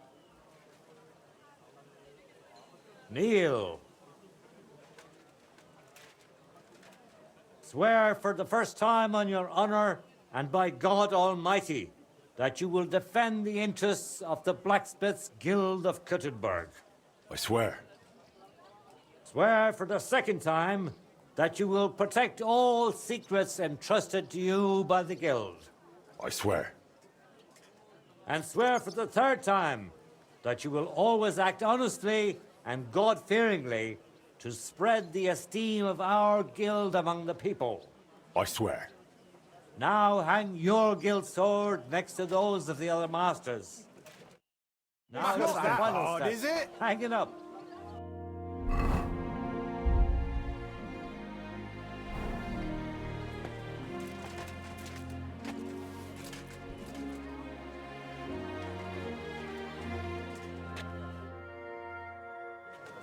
Kneel. Swear for the first time on your honor and by God Almighty that you will defend the interests of the Blacksmiths Guild of Kuttenberg. I swear. Swear for the second time that you will protect all secrets entrusted to you by the Guild. I swear. And swear for the third time that you will always act honestly and God-fearingly to spread the esteem of our guild among the people. I swear. Now hang your guild sword next to those of the other masters. Now It's just not the that final hard, step. is it? Hang it up.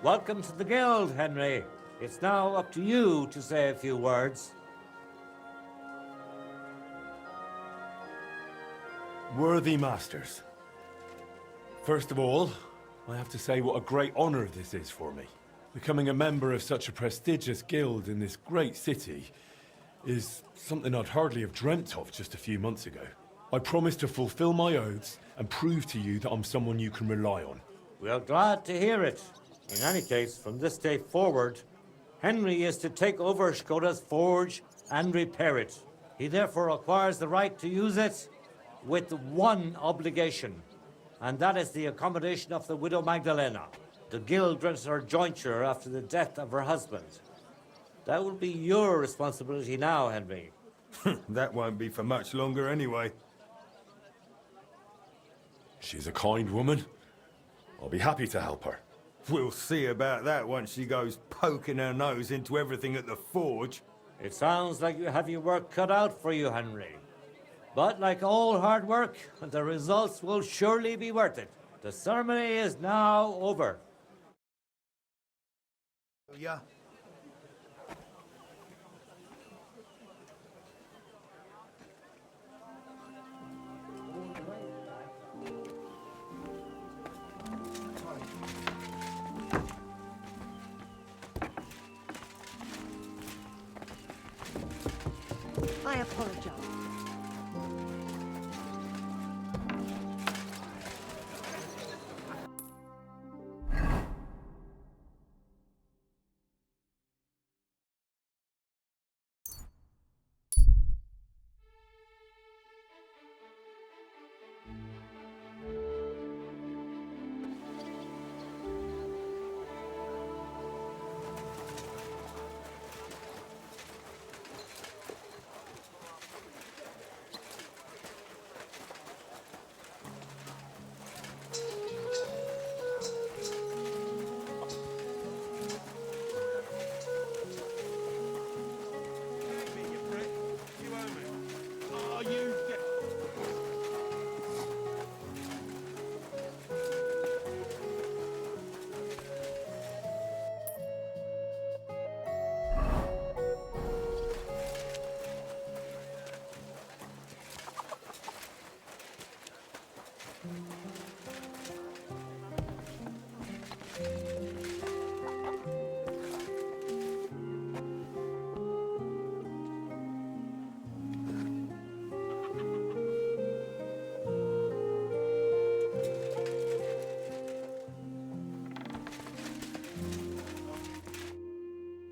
Welcome to the guild, Henry. It's now up to you to say a few words. Worthy masters. First of all, I have to say what a great honor this is for me. Becoming a member of such a prestigious guild in this great city is something I'd hardly have dreamt of just a few months ago. I promise to fulfill my oaths and prove to you that I'm someone you can rely on. We are glad to hear it. In any case, from this day forward, Henry is to take over Skoda's forge and repair it. He therefore acquires the right to use it with one obligation, and that is the accommodation of the widow Magdalena. The guild rents her jointure after the death of her husband. That will be your responsibility now, Henry. That won't be for much longer anyway. She's a kind woman. I'll be happy to help her. We'll see about that once she goes poking her nose into everything at the forge. It sounds like you have your work cut out for you, Henry. But like all hard work, the results will surely be worth it. The ceremony is now over. Yeah. I apologize.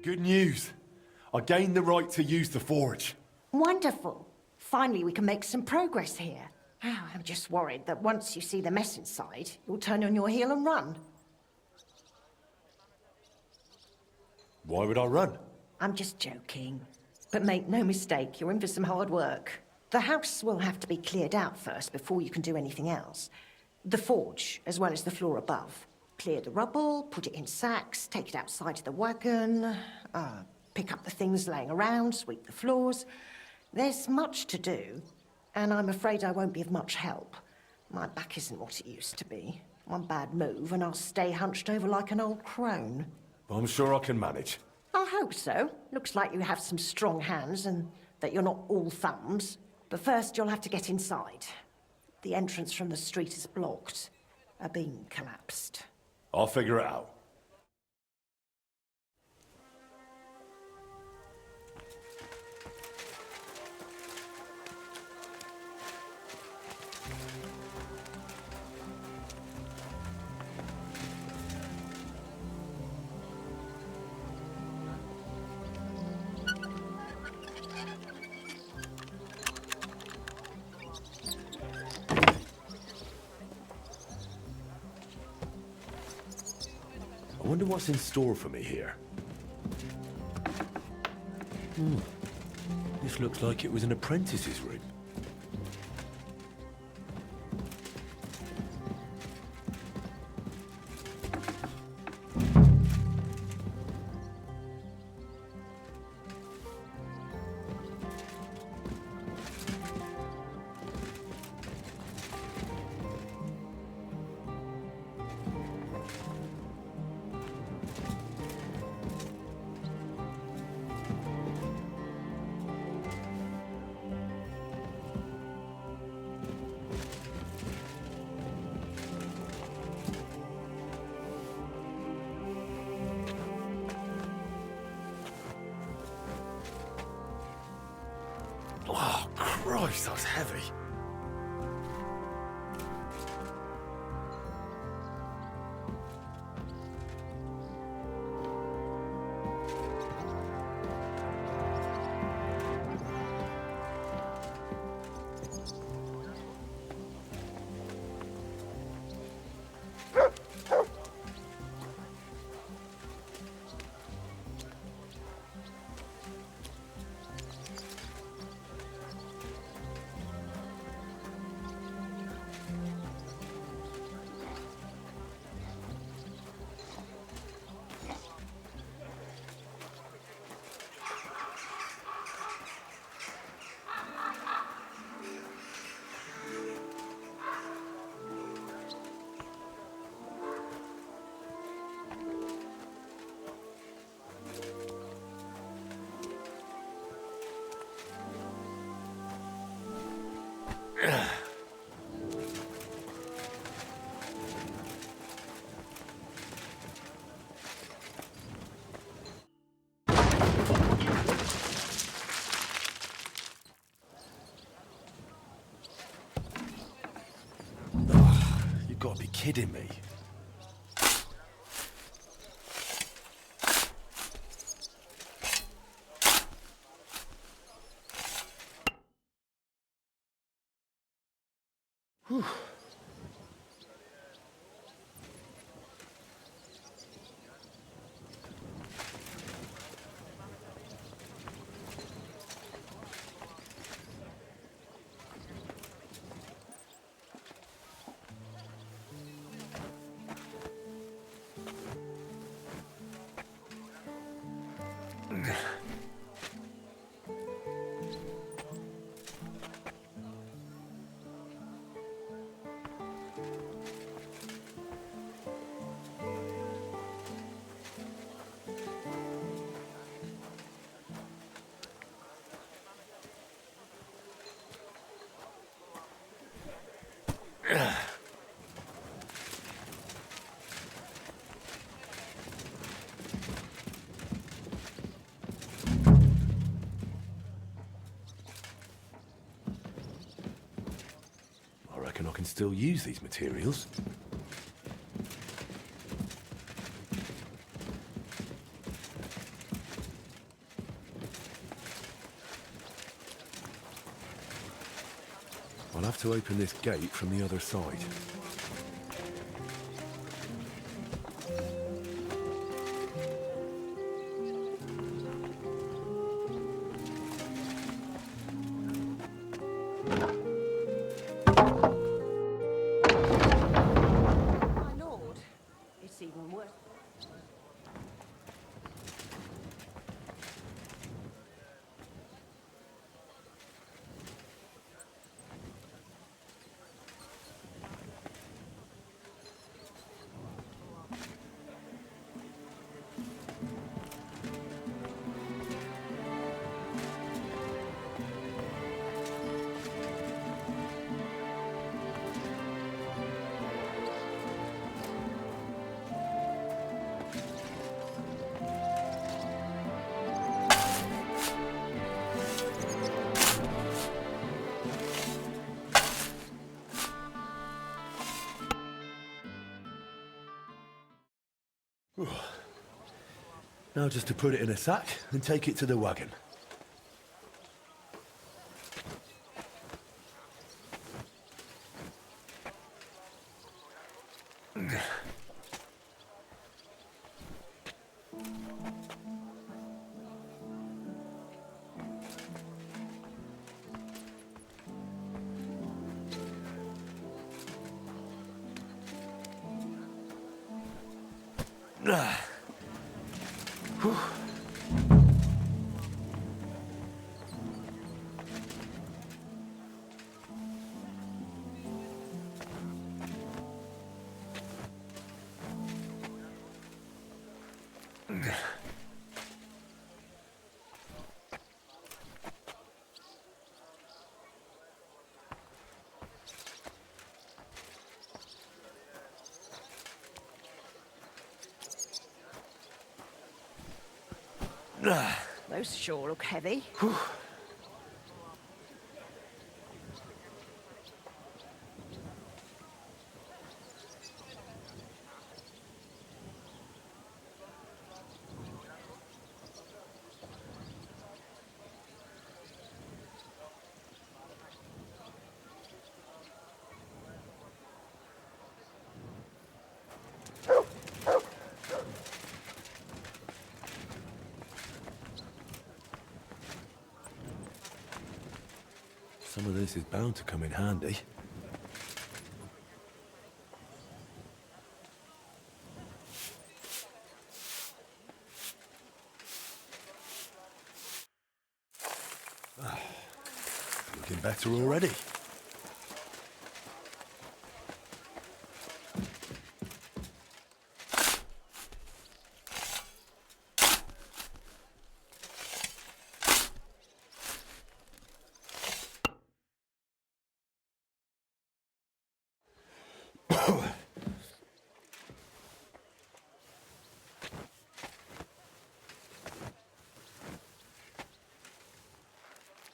Good news. I gained the right to use the forge. Wonderful. Finally, we can make some progress here. Oh, I'm just worried that once you see the mess inside, you'll turn on your heel and run. Why would I run? I'm just joking. But make no mistake, you're in for some hard work. The house will have to be cleared out first before you can do anything else. The forge, as well as the floor above. Clear the rubble, put it in sacks, take it outside to the wagon, pick up the things laying around, sweep the floors. There's much to do, and I'm afraid I won't be of much help. My back isn't what it used to be. One bad move, and I'll stay hunched over like an old crone. I'm sure I can manage. I hope so. Looks like you have some strong hands, and that you're not all thumbs. But first, you'll have to get inside. The entrance from the street is blocked. A beam collapsed. I'll figure it out. I wonder what's in store for me here. This looks like it was an apprentice's room. Oh, Christ, that was heavy. You've got to be kidding me. Whew. still use these materials. I'll have to open this gate from the other side. My lord, it's even worse. Now just to put it in a sack and take it to the wagon. Those sure look heavy. Some of this is bound to come in handy. Looking better already.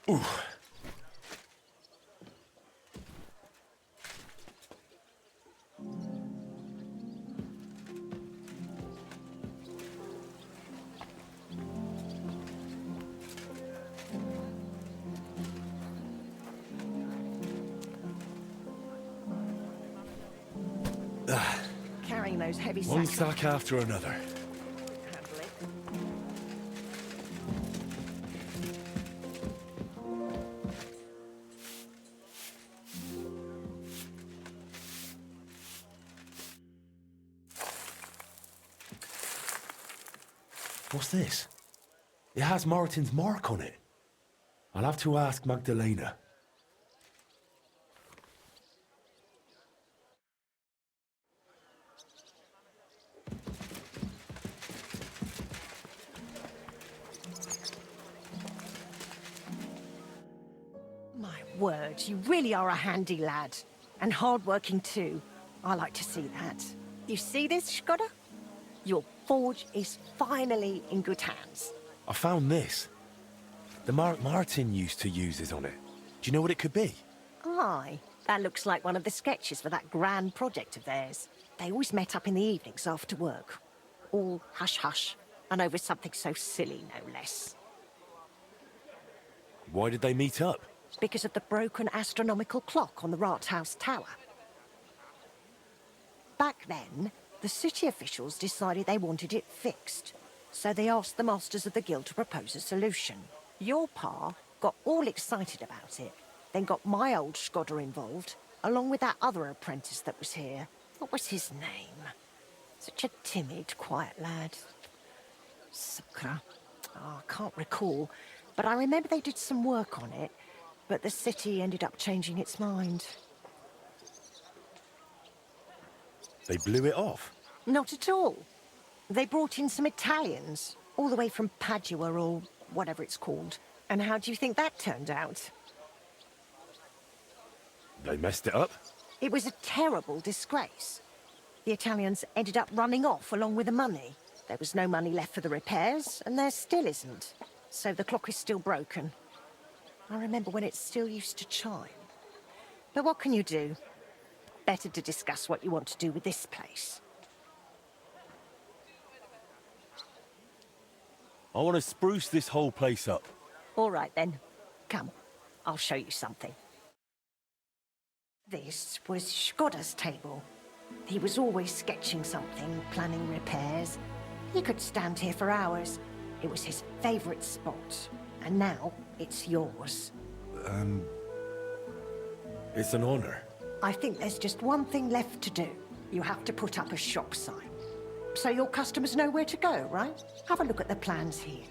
Ooh. Carrying those heavy One sacks. sack after another. Handle it. What's this? It has Martin's mark on it. I'll have to ask Magdalena. My word, you really are a handy lad. And hard-working too. I like to see that. You see this, Skoda? Your forge is finally in good hands. I found this. The mark Martin used to use is on it. Do you know what it could be? Aye, That looks like one of the sketches for that grand project of theirs. They always met up in the evenings after work. All hush-hush, and over something so silly, no less. Why did they meet up? Because of the broken astronomical clock on the Rathaus Tower. Back then, the city officials decided they wanted it fixed, so they asked the masters of the guild to propose a solution. Your pa got all excited about it, then got my old Skodder involved, along with that other apprentice that was here. What was his name? Such a timid, quiet lad. Sukkar. Oh, I can't recall, but I remember they did some work on it, but the city ended up changing its mind. They blew it off? Not at all. They brought in some Italians, all the way from Padua or whatever it's called. And how do you think that turned out? They messed it up? It was a terrible disgrace. The Italians ended up running off along with the money. There was no money left for the repairs, and there still isn't. So the clock is still broken. I remember when it still used to chime. But what can you do? Better to discuss what you want to do with this place. I want to spruce this whole place up. All right, then. Come, I'll show you something. This was Skodder's table. He was always sketching something, planning repairs. He could stand here for hours. It was his favourite spot. And now, it's yours. It's an honor. I think there's just one thing left to do. You have to put up a shop sign. So your customers know where to go, right? Have a look at the plans here.